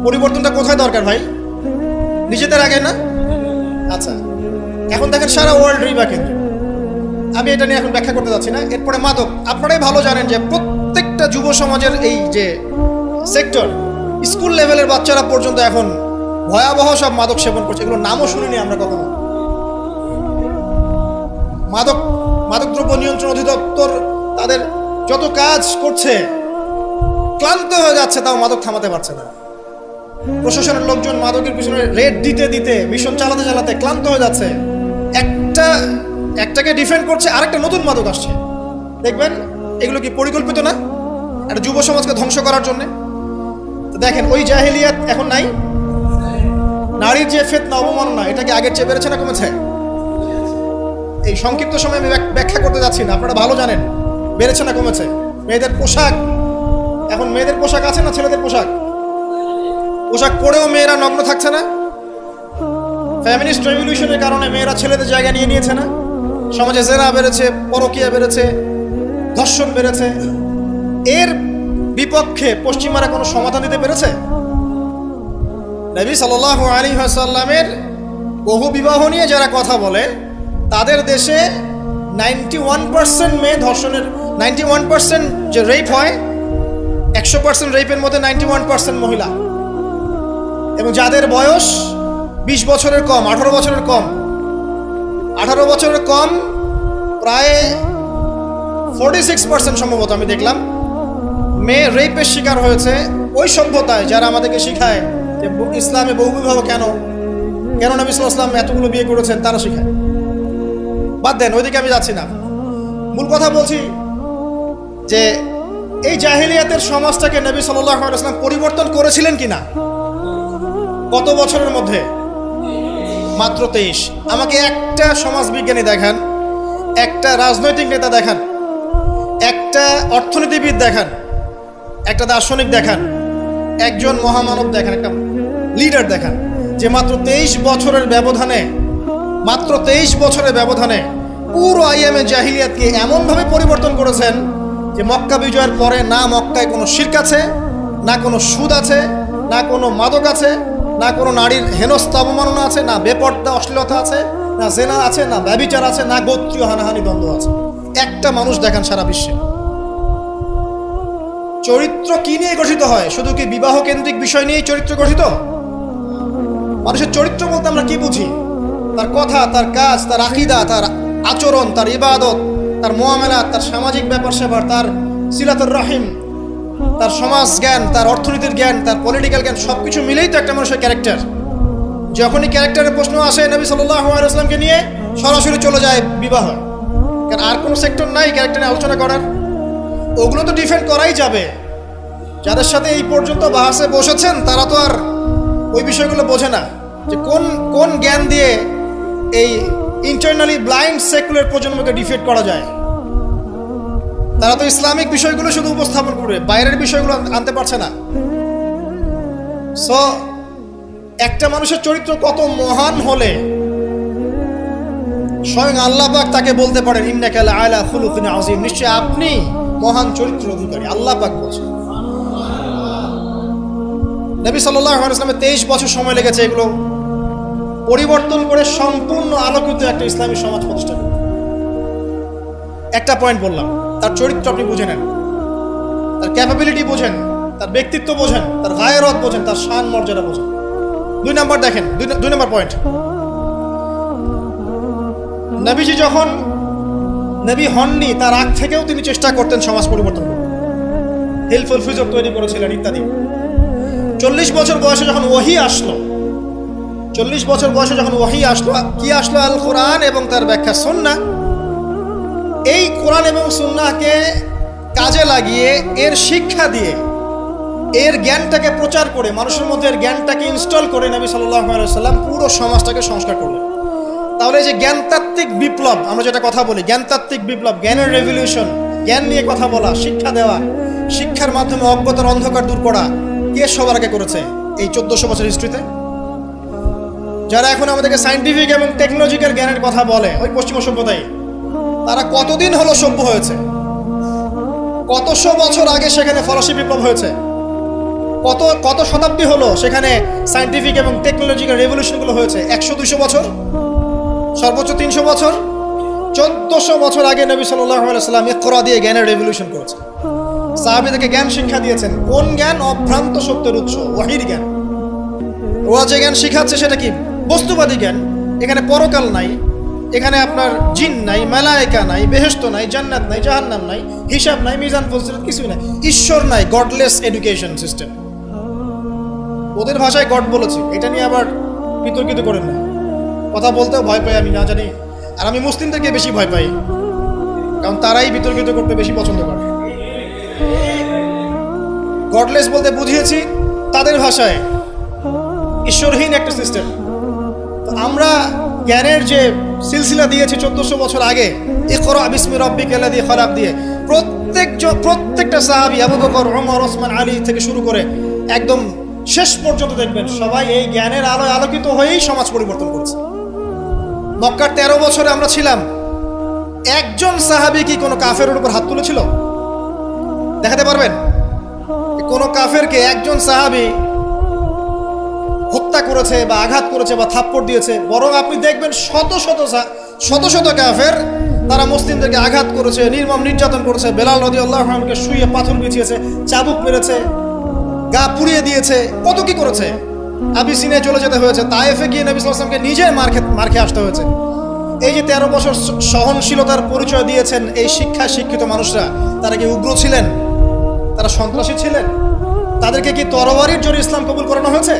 পরিবর্তনটা কোথায় দরকার ভাই? নিজেদের আগে না? আচ্ছা, এখন দেখেন সারা ওয়ার্ল্ড রিবা কিন্তু, আমি এটা নিয়ে এখন ব্যাখ্যা করতে যাচ্ছি না। এরপরে মাদক, আপনারাই ভালো জানেন যে প্রত্যেকটা যুব সমাজের এই যে সেক্টর, স্কুল লেভেলের বাচ্চারা পর্যন্ত এখন ভয়াবহ সব মাদক সেবন করছে। এগুলো নামও শুনিনি আমরা কখনো। মাদকদ্রব্য নিয়ন্ত্রণ অধিদপ্তর তাদের যত কাজ করছে, ক্লান্ত হয়ে যাচ্ছে, তাও মাদক থামাতে পারছে না। প্রশাসনের লোকজন মাদকের পিছনে রেড দিতে দিতে, মিশন চালাতে চালাতে ক্লান্ত হয়ে যাচ্ছে। একটাকে ডিফেন্ড করছে, আরেকটা নতুন মাদক আসছে। দেখবেন এগুলো কি পরিকল্পিত না? একটা যুব সমাজকে ধ্বংস করার জন্য। দেখেন ওই জাহেলিয়াত এখন নাই। নারীর যে ফিতনা, অবমাননা, এটা কি আগের চেয়ে বেড়েছে না কমেছে? এই সংক্ষিপ্ত সময় আমি ব্যাখ্যা করতে যাচ্ছি না, আপনারা ভালো জানেন বেড়েছে না কমেছে। মেয়েদের পোশাক, এখন মেয়েদের পোশাক আছে না ছেলেদের পোশাক? পোশাক পরেও মেয়েরা নগ্ন থাকছে না? ফ্যামিনিস্ট রেভলিউশনের কারণে মেয়েরা ছেলেদের জায়গা নিয়ে নিয়েছে না? সমাজে জেনা বেড়েছে, পরকীয়া বেড়েছে, ধর্ষণ বেড়েছে। এর বিপক্ষে পশ্চিমারা কোনো সমাধান দিতে পেরেছে? নবী সাল্লাল্লাহু আলাইহি ওয়াসাল্লামের বহু বিবাহ নিয়ে যারা কথা বলে, তাদের দেশে 91% মেয়ে ধর্ষণের, 91% যে রেপ হয়, 100% রেপের মধ্যে 91% মহিলা, এবং যাদের বয়স 20 বছরের কম, 18 বছরের কম, 18 বছরের কম প্রায় 46% সম্ভবত আমি দেখলাম মেয়ে রেপের শিকার হয়েছে। ওই সভ্যতায় যারা আমাদেরকে শিখায় যে ইসলামে বহুবিবাহ কেন নবী সাল্লাল্লাহু আলাইহি ওয়াসাল্লাম এতগুলো বিয়ে করেছেন, তারা শিখায়। বাদ দেন, ওইদিকে আমি যাচ্ছি না। মূল কথা বলছি যে এই জাহেলিয়াতের সমাজটাকে নবী সাল্লাল্লাহু আলাইহি ওয়াসাল্লাম পরিবর্তন করেছিলেন কিনা? কত বছরের মধ্যে? মাত্র 23। আমাকে একটা সমাজবিজ্ঞানী দেখান, একটা রাজনৈতিক নেতা দেখান, একটা অর্থনীতিবিদ দেখান, একটা দার্শনিক দেখান, একজন মহামানব দেখান, একটা লিডার দেখান, যে মাত্র 23 বছরের ব্যবধানে, মাত্র 23 বছরের ব্যবধানে পুরো আইয়ামে জাহিলিয়াতকে এমনভাবে পরিবর্তন করেছেন যে মক্কা বিজয়ের পরে না মক্কায় কোনো শিরক আছে, না কোনো সুদ আছে, না কোনো মাদক আছে, না কোনো নারীর হেনস্থা অবমাননা আছে, না বেপর্দা অশ্লীলতা আছে, না জেনা আছে, না ব্যভিচার আছে, না গোত্রীয় হানাহানি দ্বন্দ্ব আছে। একটা মানুষ দেখান সারা বিশ্বে। চরিত্র কি নিয়ে গঠিত হয়? শুধু কি বিবাহ কেন্দ্রিক বিষয় নিয়েই চরিত্র গঠিত? মানুষের চরিত্র বলতে আমরা কি বুঝি? তার কথা, তার কাজ, তার আকীদা, তার আচরণ, তার ইবাদত, তার মুআমালাত, তার সামাজিক ব্যাপার স্যাপার, তার সিলাতুর রহিম, তার সমাজ জ্ঞান, তার অর্থনীতির জ্ঞান, তার পলিটিক্যাল জ্ঞান, সবকিছু মিলেই তো একটা মানুষের ক্যারেক্টার। যখনই ক্যারেক্টারের প্রশ্ন আসে নবী সাল্লাল্লাহু আলাইহি ওয়াসাল্লামকে নিয়ে সরাসরি চলে যায় বিবাহ। কারণ আর কোনো সেক্টর নাই ক্যারেক্টার নিয়ে আলোচনা করার। ওগুলো তো ডিফেন্ড করাই যাবে। যাদের সাথে এই পর্যন্ত বাহাসে বসেছেন তারা তো আর ওই বিষয়গুলো বোঝে না যে কোন জ্ঞান দিয়ে এই ইন্টারনালি ব্লাইন্ড সেকুলার প্রজন্মকে ডিফেট করা যায়। তারা তো ইসলামিক বিষয়গুলো শুধু উপস্থাপন করবে, বাইরের বিষয়গুলো আনতে পারছে না। সো একটা মানুষের চরিত্র কত মহান হলে স্বয়ং আল্লাহ পাক তাকে বলতে পারেন ইন্নাকা লাআলা খুলুকিন আযীম, নিশ্চয় আপনি মহান চরিত্রের অধিকারী। আল্লাহ পাক বলছেন। নবী সাল্লাল্লাহু আলাইহি ওয়াসাল্লামের 23 বছর সময় লেগেছে এগুলো পরিবর্তন করে সম্পূর্ণ আলোকিত একটা ইসলামী সমাজ প্রতিষ্ঠা করতে। একটা পয়েন্ট বললাম, তার চরিত্র আপনি বুঝে নেন, তার ক্যাপাবিলিটি বোঝেন, তার ব্যক্তিত্ব বোঝেন, তার গায়রত বোঝেন, তার শান মর্যাদা বোঝেন। 2 নম্বর দেখেন, 2 নম্বর পয়েন্ট, নবীজি যখন নবী হননি তার আগ থেকেও তিনি চেষ্টা করতেন সমাজ পরিবর্তন করতে, হেল্পফুল ফিজর তৈরি করেছিলেন ইত্যাদি। 40 বছর বয়সে যখন ওহী আসলো, 40 বছর বয়সে যখন ওহী আসলো, কি আসলো? আল কোরআন এবং তার ব্যাখ্যা সুন্নাহ। এই কোরআন এবং সুন্নাহকে কাজে লাগিয়ে, এর শিক্ষা দিয়ে, এর জ্ঞানটাকে প্রচার করে, মানুষের মধ্যে এর জ্ঞানটাকে ইনস্টল করে নবী সাল্লাল্লাহু আলাইহি ওয়াসাল্লাম পুরো সমাজটাকে সংস্কার করলেন। তাহলে এই যে জ্ঞানতাত্ত্বিক বিপ্লব, আমরা যেটা কথা বলি জ্ঞানতাত্ত্বিক বিপ্লব, জ্ঞানের রেভলিউশন, জ্ঞান নিয়ে কথা বলা, শিক্ষা দেওয়া, শিক্ষার মাধ্যমে অজ্ঞতার অন্ধকার দূর করা, কে সবার আগে করেছে এই 1400 বছর হিস্ট্রিতে? যারা এখন আমাদেরকে সায়েন্টিফিক এবং টেকনোলজিক্যাল জ্ঞানের কথা বলে, ওই পশ্চিমা সভ্যতায়, তারা কতদিন হলো সভ্য হয়েছে? কতশো বছর আগে সেখানে ফরাসি বিপ্লব হয়েছে, কত শতাব্দী হলো সেখানে সায়েন্টিফিক এবং টেকনোলজিক্যাল রেভলিউশনগুলো হয়েছে? 100-200 বছর, সর্বোচ্চ 300 বছর। 1400 বছর আগে নবী সাল্লাল্লাহু আলাইহি সাল্লাম ইকরা দিয়ে জ্ঞানের রেভলিউশন করেছে। সাহাবীদেরকে জ্ঞান শিক্ষা দিয়েছেন। কোন জ্ঞান? অভ্রান্ত সত্যের উৎস, ওহীর জ্ঞান। ওরা যে জ্ঞান শিখাচ্ছে সেটা কি? বস্তুবাদী জ্ঞান। এখানে পরকাল নাই, এখানে আপনার জিন নাই, মালায়েকা নাই, বেহেশত নাই, জান্নাত নাই, জাহান্নাম নাই, হিসাব নাই, মিজান ফজিলত কিছুই নাই, ঈশ্বর নাই। Godless education system. ওদের ভাষায় গড বলেছি, এটা নিয়ে আবার বিতর্কিত করেন না। কথা বলতেও ভয় পাই আমি, না জানি। আর আমি মুসলিমদেরকে বেশি ভয় পাই, কারণ তারাই বিতর্কিত করতে বেশি পছন্দ করে। গডলেস বলতে বুঝিয়েছি তাদের ভাষায় ঈশ্বরহীন একটা সিস্টেম। তো আমরা জ্ঞানের যে সিলসিলা দিয়েছি 1400 বছর আগে, ইকরা বিসমি রাব্বিকাল্লাযী খালাক দিয়ে, প্রত্যেকটা সাহাবী আবু বকর, ওমর, ওসমান, আলী থেকে শুরু করে একদম শেষ পর্যন্ত দেখবেন সবাই এই জ্ঞানের আলোয় আলোকিত হয়েই সমাজ পরিবর্তন করেছে। মক্কার 13 বছরে আমরা ছিলাম, একজন সাহাবী কি কোনো কাফেরের উপর হাত তুলেছিল? দেখাতে পারবেন? কোনো কাফেরকে একজন সাহাবী হত্যা করেছে বা আঘাত করেছে বা থাপ্পড় দিয়েছে? বরং আপনি দেখবেন শত শত কাফের তারা মুসলিমদেরকে আঘাত করেছে, নির্মম নির্যাতন করেছে। বেলাল রাদিয়াল্লাহু আনহুকে শুইয়ে পাথর বিছিয়েছে, চাবুক মেরেছে, গা পুড়িয়ে দিয়েছে, কত কি করেছে। আবিসিনিয়ায় চলে যেতে হয়েছে, তায়েফে গিয়ে নবী সাল্লাল্লাহু আলাইহি ওয়াসাল্লামকে নিজে মার খেয়ে আসতে হয়েছে। এই যে 13 বছর সহনশীলতার পরিচয় দিয়েছেন এই শিক্ষিত মানুষরা, তারা কি উগ্র ছিলেন? তারা সন্ত্রাসী ছিলেন? তাদেরকে কি তরবারির জোরে ইসলাম কবুল করানো হয়েছে?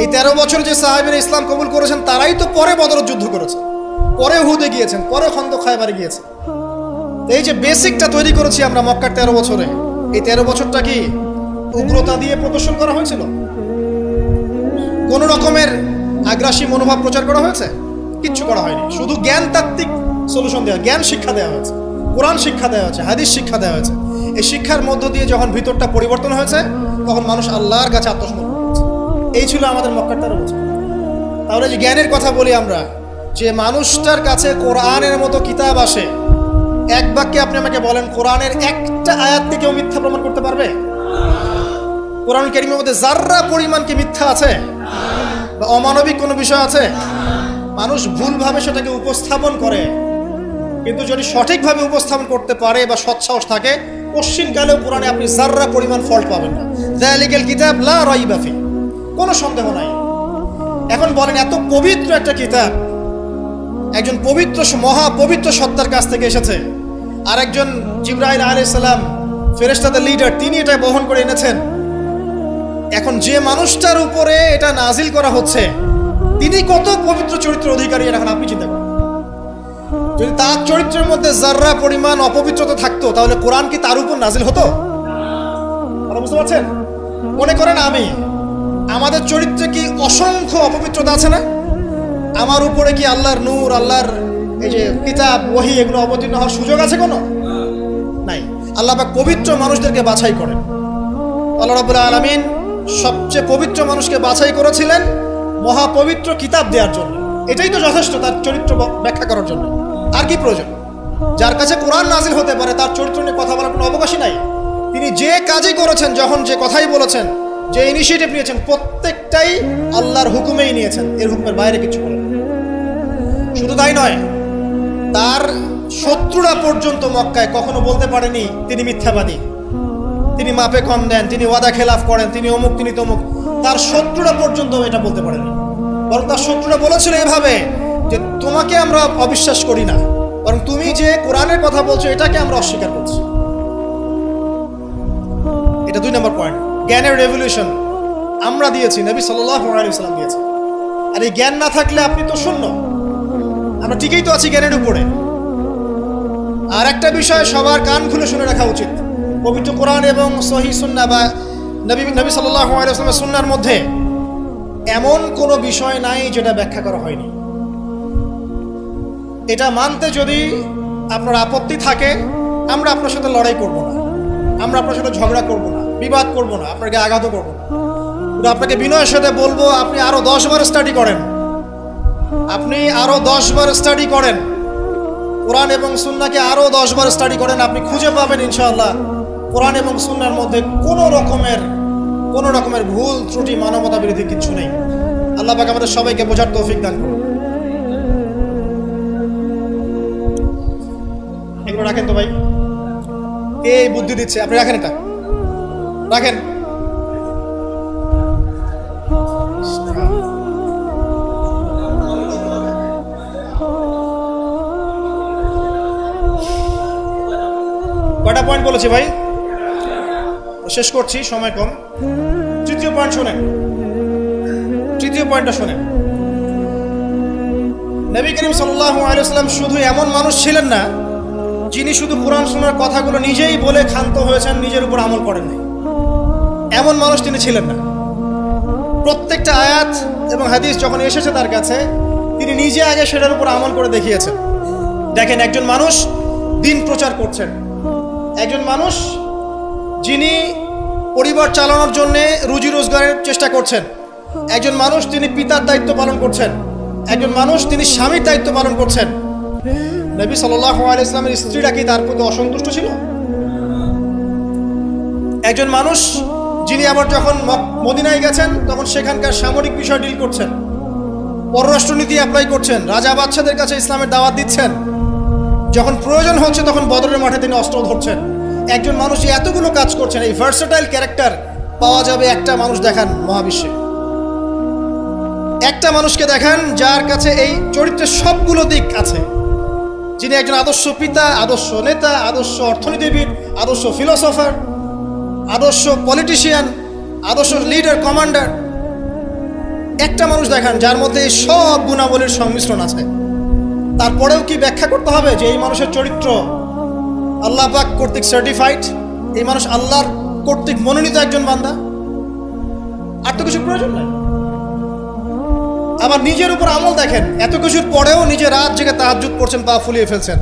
এই 13 বছর যে সাহাবীরা ইসলাম কবুল করেছেন, তারাই তো পরে বদর যুদ্ধ করেছে, পরে উহুদে গিয়েছেন, পরে খন্দক খায়বারে গিয়েছে। এই যে বেসিকটা তৈরি করেছি আমরা মক্কার 13 বছরে, এই 13 বছরটা কি উগ্রতা দিয়ে প্রদর্শন করা হয়েছিল? কোন রকমের আগ্রাসী মনোভাব প্রচার করা হয়েছে? কিচ্ছু করা হয়নি। শুধু জ্ঞানতাত্ত্বিক সলিউশন দেওয়া, জ্ঞান শিক্ষা দেওয়া হয়েছে, কোরআন শিক্ষা দেওয়া হয়েছে, হাদিস শিক্ষা দেওয়া হয়েছে। এই শিক্ষার মধ্য দিয়ে যখন ভিতরটা পরিবর্তন হয়েছে, তখন মানুষ আল্লাহর কাছে আত্মসমর্পণ করেছে। এই ছিল আমাদের মক্কার 13 বছর। তাহলে যে জ্ঞানের কথা বলি আমরা, যে মানুষটার কাছে কোরআনের মতো কিতাব আসে, এক বাক্যে আপনি আমাকে বলেন কোরআনের একটা আয়াতকে কেউ মিথ্যা প্রমাণ করতে পারবে? কোরআন কারীমের মধ্যে যাররা পরিমাণ কি মিথ্যা আছে বা অমানবিক কোনো বিষয় আছে? মানুষ ভুলভাবে সেটাকে উপস্থাপন করে, কিন্তু যদি সঠিকভাবে উপস্থাপন করতে পারে বা সৎসাহস থাকে, পশ্চিমকালেও কোরআনে আপনি যাররা পরিমাণ ফল্ট পাবেন না। যালিকাল কিতাব লা রাইবা ফি, কোনো সন্দেহ নাই। এখন বলেন, এত পবিত্র একটা কিতাব একজন পবিত্র মহাপবিত্র সত্তার কাছ থেকে এসেছে, আর একজন জিবরাইল আলাইহিস সালাম ফেরেশতাদের লিডার, তিনি এটা বহন করে এনেছেন। এখন যে মানুষটার উপরে এটা নাজিল করা হচ্ছে, তিনি কত পবিত্র চরিত্রের অধিকারী, এখন আপনি চিন্তা করেন। যদি তার চরিত্রের মধ্যে যাররা পরিমাণ অপবিত্রতা থাকতো, তাহলে কোরআন কি তার উপর নাজিল হতো? বুঝতে পারছেন? মনে করেন আমাদের চরিত্রে কি অসংখ্য অপবিত্রতা আছে না? আমার উপরে কি আল্লাহর নূর, আল্লাহর এই যে কিতাব, ওহী, এগুলো অবতীর্ণ হওয়ার সুযোগ আছে কোনো? নাই। আল্লাহ পাক পবিত্র মানুষদেরকে বাছাই করেন। আল্লাহ রাব্বুল আলামিন সবচেয়ে পবিত্র মানুষকে বাছাই করেছিলেন মহাপবিত্র কিতাব দেওয়ার জন্য। এটাই তো যথেষ্ট তার চরিত্র ব্যাখ্যা করার জন্য। আর কি প্রয়োজন? যার কাছে কোরআন নাজিল হতে পারে, তার চরিত্র নিয়ে কথা বলার কোনো অবকাশই নাই। তিনি যে কাজই করেছেন, যখন যে কথাই বলেছেন, যে ইনিশিয়েটিভ নিয়েছেন, প্রত্যেকটাই আল্লাহর হুকুমেই নিয়েছেন, এর হুকুমের বাইরে কিছু করেন। শুধু তাই নয়, তার শত্রুরা পর্যন্ত মক্কায় কখনো বলতে পারেনি তিনি মিথ্যাবাদী, তিনি মাপে কম দেন, তিনি ওয়াদা খেলাফ করেন, তিনি অমুক, তিনি তমুক। তার শত্রুরা পর্যন্ত এটা বলতে পারেনি। বরং তার শত্রুরা বলেছিল এভাবে যে তোমাকে আমরা অবিশ্বাস করি না, বরং তুমি যে কোরআনের কথা বলছো এটাকে আমরা অস্বীকার করছি। এটা 2 নম্বর পয়েন্ট। জ্ঞানের রেভলিউশন আমরা দিয়েছি, নবী সাল্লাল্লাহু আলাইহি ওয়াসাল্লাম দিয়েছে। আর এই জ্ঞান না থাকলে আপনি তো শূন্য। আমরা ঠিকই তো আছি জ্ঞানের উপরে। আর একটা বিষয় সবার কান খুলে শুনে রাখা উচিত, পবিত্র কোরআন এবং সহিহ সুন্নাহ বা নবী সাল্লাল্লাহু আলাইহি ওয়াসাল্লামের সুন্নাহর মধ্যে এমন কোনো বিষয় নাই যেটা ব্যাখ্যা করা হয়নি। এটা মানতে যদি আপনার আপত্তি থাকে, আমরা আপনার সাথে লড়াই করব না, আমরা আপনার সাথে ঝগড়া করব না, বিবাদ করব না, আপনাকে আঘাত করব না। কিন্তু আপনাকে বিনয়ের সাথে বলবো, আপনি আরো 10 বার স্টাডি করেন, আপনি আরো 10 বার স্টাডি করেন, কোরআন এবং সুন্নাহকে আরো 10 বার স্টাডি করেন। আপনি খুঁজে পাবেন ইনশাআল্লাহ কোরআন এবং সুন্নাহর মধ্যে কোনো রকমের ভুল ত্রুটি, মানবতা বিরোধী কিছু নেই। আল্লাহ পাক আমাদের সবাইকে বোঝার তৌফিক দান করুন। এগুলো রাখেন তো ভাই, কে বুদ্ধি দিচ্ছে? আপনি রাখেন, এটা রাখেন। কয়টা পয়েন্ট বলেছি ভাই? শেষ করছি, সময় কম। তৃতীয় পয়েন্ট শোনেন, তৃতীয় পয়েন্টটা শোনেন। নবী করিম সাল্লাল্লাহু আলাইহি ওয়াসাল্লাম শুধু এমন মানুষ ছিলেন না যিনি শুধু কোরআন সুন্নাহর কথাগুলো নিজেই বলে ক্ষান্ত হয়েছেন, নিজের উপর আমল করেন নাই। এমন মানুষ তিনি ছিলেন না। প্রত্যেকটা আয়াত এবং হাদিস যখন এসেছে তার কাছে, তিনি নিজে আগে সেটার উপর আমল করে দেখিয়েছেন। দেখেন, একজন মানুষ দিন প্রচার করছেন, একজন মানুষ যিনি পরিবার চালানোর জন্য রুজি রোজগারের চেষ্টা করছেন, একজন মানুষ তিনি পিতার দায়িত্ব পালন করছেন, একজন মানুষ তিনি স্বামীর দায়িত্ব পালন করছেন। নবী সাল্লাল্লাহু আলাইহি ওয়াসাল্লামের স্ত্রীরা কি তার প্রতি অসন্তুষ্ট ছিল? একজন মানুষ যিনি আবার যখন মদিনায় গেছেন তখন সেখানকার সামরিক বিষয় ডিল করছেন, পররাষ্ট্রনীতি অ্যাপ্লাই করছেন, রাজা বাদশাদের কাছে ইসলামের দাওয়াত দিচ্ছেন, যখন প্রয়োজন হচ্ছে তখন বদরের মাঠে তিনি অস্ত্র ধরছেন। একজন মানুষ যে এতগুলো কাজ করছেন, এই ভার্সেটাইল ক্যারেক্টার পাওয়া যাবে একটা মানুষ দেখান মহাবিশ্বে। একটা মানুষকে দেখান যার কাছে এই চরিত্রের সবগুলো দিক আছে, যিনি একজন আদর্শ পিতা, আদর্শ নেতা, আদর্শ অর্থনীতিবিদ, আদর্শ ফিলোসফার, আদর্শ পলিটিশিয়ান, আদর্শ লিডার, কমান্ডার। একটা মানুষ দেখান যার মধ্যে এই সব গুণাবলীর সংমিশ্রণ আছে। তারপরেও কি ব্যাখ্যা করতে হবে যে এই মানুষের চরিত্র আল্লাহ পাক কর্তৃক সার্টিফাইড, এই মানুষ আল্লাহর কর্তৃক মনোনীত একজন বান্দা? আর তো কিছু প্রয়োজন নাই। আবার নিজের উপর আমল দেখেন, এত কিছুর পরেও নিজে রাত জেগে তাহাজ্জুদ করছেন, পা ফুলিয়ে ফেলছেন,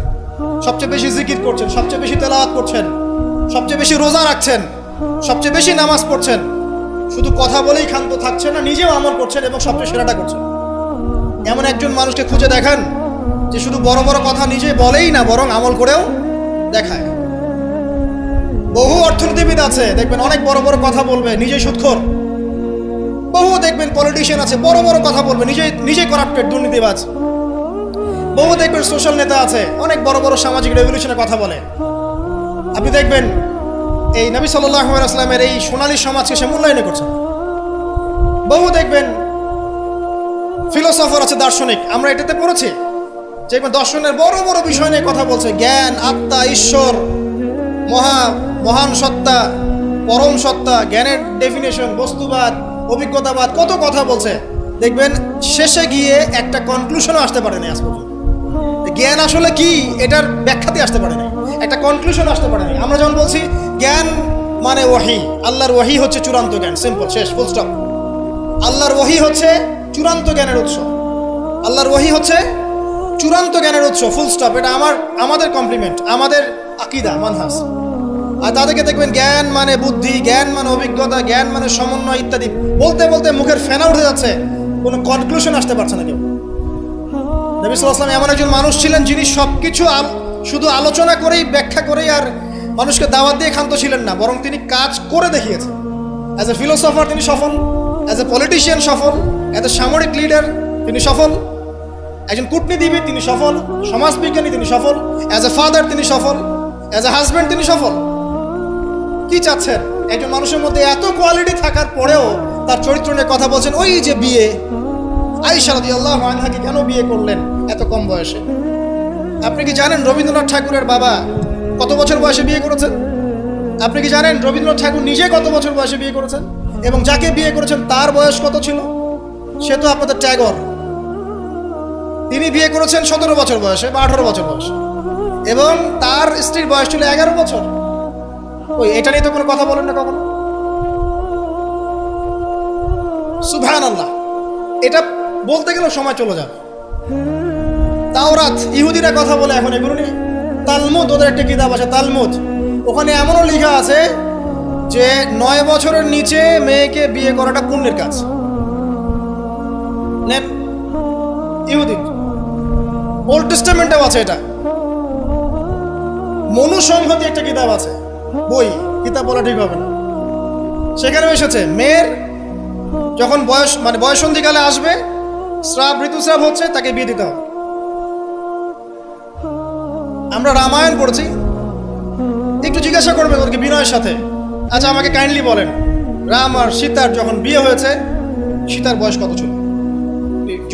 সবচেয়ে বেশি জিকির করছেন, সবচেয়ে বেশি তেলাওয়াত করছেন, সবচেয়ে বেশি রোজা রাখছেন, সবচেয়ে বেশি নামাজ পড়ছেন। শুধু কথা বলেই ক্ষান্ত থাকছেন না, নিজেও আমল করছেন এবং সবচেয়ে সেরাটা করছেন। এমন একজন মানুষকে খুঁজে দেখান যে শুধু বড় বড় কথা নিজে বলেই না, বরং আমল করেও দেখায়। বহু অর্থনীতিবিদ আছে, দেখবেন অনেক বড় বড় কথা বলবে, নিজেই সুদখোর। বহু দেখবেন পলিটিশিয়ান আছে, বড় বড় কথা বলবে, নিজেই করাপ্টেড, দুর্নীতিবাজ। বহু দেখবেন সোশ্যাল নেতা আছে, অনেক বড় বড় সামাজিক রেভলিউশনের কথা বলে। আপনি দেখবেন এই নবী সাল্লাল্লাহু আলাইহি ওয়াসাল্লামের এই সোনালী সমাজকে সে মূল্যায়ন করছে। বহু দেখবেন ফিলোসফার আছে, দার্শনিক, আমরা এটাতে পড়েছি, যে দর্শনের বড় বড় বিষয় নিয়ে কথা বলছে, জ্ঞান, আত্মা, ঈশ্বর, মহান সত্তা, পরম সত্তা, জ্ঞানের ডেফিনেশন, বস্তুবাদ, অভিজ্ঞতাবাদ, কত কথা বলছে। দেখবেন শেষে গিয়ে একটা কনক্লুশনও আসতে পারে না আজ পর্যন্ত। জ্ঞান আসলে কি এটার ব্যাখ্যাতে আসতে পারে না, একটা কনক্লুশন আসতে পারে না। আমরা যেমন বলছি জ্ঞান মানে ওয়াহি, আল্লাহর ওয়াহি হচ্ছে চূড়ান্ত জ্ঞান, সিম্পল, শেষ, ফুল স্টপ। আল্লাহর ওয়াহি হচ্ছে চূড়ান্ত জ্ঞানের উৎস, আল্লাহর ওয়াহি হচ্ছে চূড়ান্ত জ্ঞানের উৎস, ফুল স্টপ। এটা আমাদের কমপ্লিমেন্ট, আমাদের আকীদা, মানহাজ। আর তাদেরকে দেখবেন জ্ঞান মানে বুদ্ধি, জ্ঞান মানে অভিজ্ঞতা, জ্ঞান মানে সমন্বয় ইত্যাদি বলতে বলতে মুখের ফেনা উঠে যাচ্ছে, কোনো কনক্লুশন আসতে পারছে না কেউ। নবী সাল্লাল্লাহু আলাইহি ওয়াসাল্লাম এমন একজন মানুষ ছিলেন যিনি সবকিছু শুধু আলোচনা করেই, ব্যাখ্যা করেই আর মানুষকে দাওয়াত দিয়ে ক্ষান্ত ছিলেন না, বরং তিনি কাজ করে দেখিয়েছেন। অ্যাজ এ ফিলোসফার তিনি সফল, অ্যাজ এ পলিটিশিয়ান সফল, অ্যাজ এ সামরিক লিডার তিনি সফল, একজন কূটনীতিবিদ তিনি সফল, সমাজবিজ্ঞানী তিনি সফল, অ্যাজ এ ফাদার তিনি সফল, অ্যাজ এ হাজব্যান্ড তিনি সফল। কি চাচ্ছেন? একজন মানুষের মধ্যে এত কোয়ালিটি থাকার পরেও তার চরিত্র নিয়ে কথা বলছেন। ওই যে বিয়ে, আয়েশা রাদিয়াল্লাহু আনহাকে কেন বিয়ে করলেন এত কম বয়সে? আপনি কি জানেন রবীন্দ্রনাথ ঠাকুরের বাবা কত বছর বয়সে বিয়ে করেছেন? আপনি কি জানেন রবীন্দ্রনাথ ঠাকুর নিজে কত বছর বয়সে বিয়ে করেছেন? এবং যাকে বিয়ে করেছেন তার বয়স কত ছিল? সে তো আপনাদের ট্যাগর। তিনি বিয়ে করেছেন 17 বছর বয়সে বা 18 বছর বয়সে, এবং তার স্ত্রীর বয়স ছিল 11 বছর। ওই এটা নিয়ে তো কোনো কথা বলেন না কখনো। সুবহানাল্লাহ, এটা বলতে গেলেও সময় চলে যাবে। তাওরাত, ইহুদিরা কথা বলে এখন এগুলো নিয়ে। তালমুদ, ওদের একটা কিতাব আছে তালমুদ, ওখানে এমনও লেখা আছে যে 9 বছরের নিচে মেয়েকে বিয়ে করাটা পুণ্যের কাজ। নেন, ইহুদি ওল্ড টেস্টামেন্টেও আছে এটা। মনুসংহতি একটা কিতাব আছে, বই, কিতাব বলা ঠিক হবে না, সেখানেও এসেছে মেয়ের যখন বয়স মানে বয়সন্ধিকালে আসবে, ঋতুস্রাব হচ্ছে, তাকে বিয়ে দিতে হবে। আমরা রামায়ণ পড়ছি, একটু জিজ্ঞাসা করবেন ওদেরকে বিনয়ের সাথে, আচ্ছা আমাকে কাইন্ডলি বলেন, রাম আর সীতার যখন বিয়ে হয়েছে সীতার বয়স কত ছিল?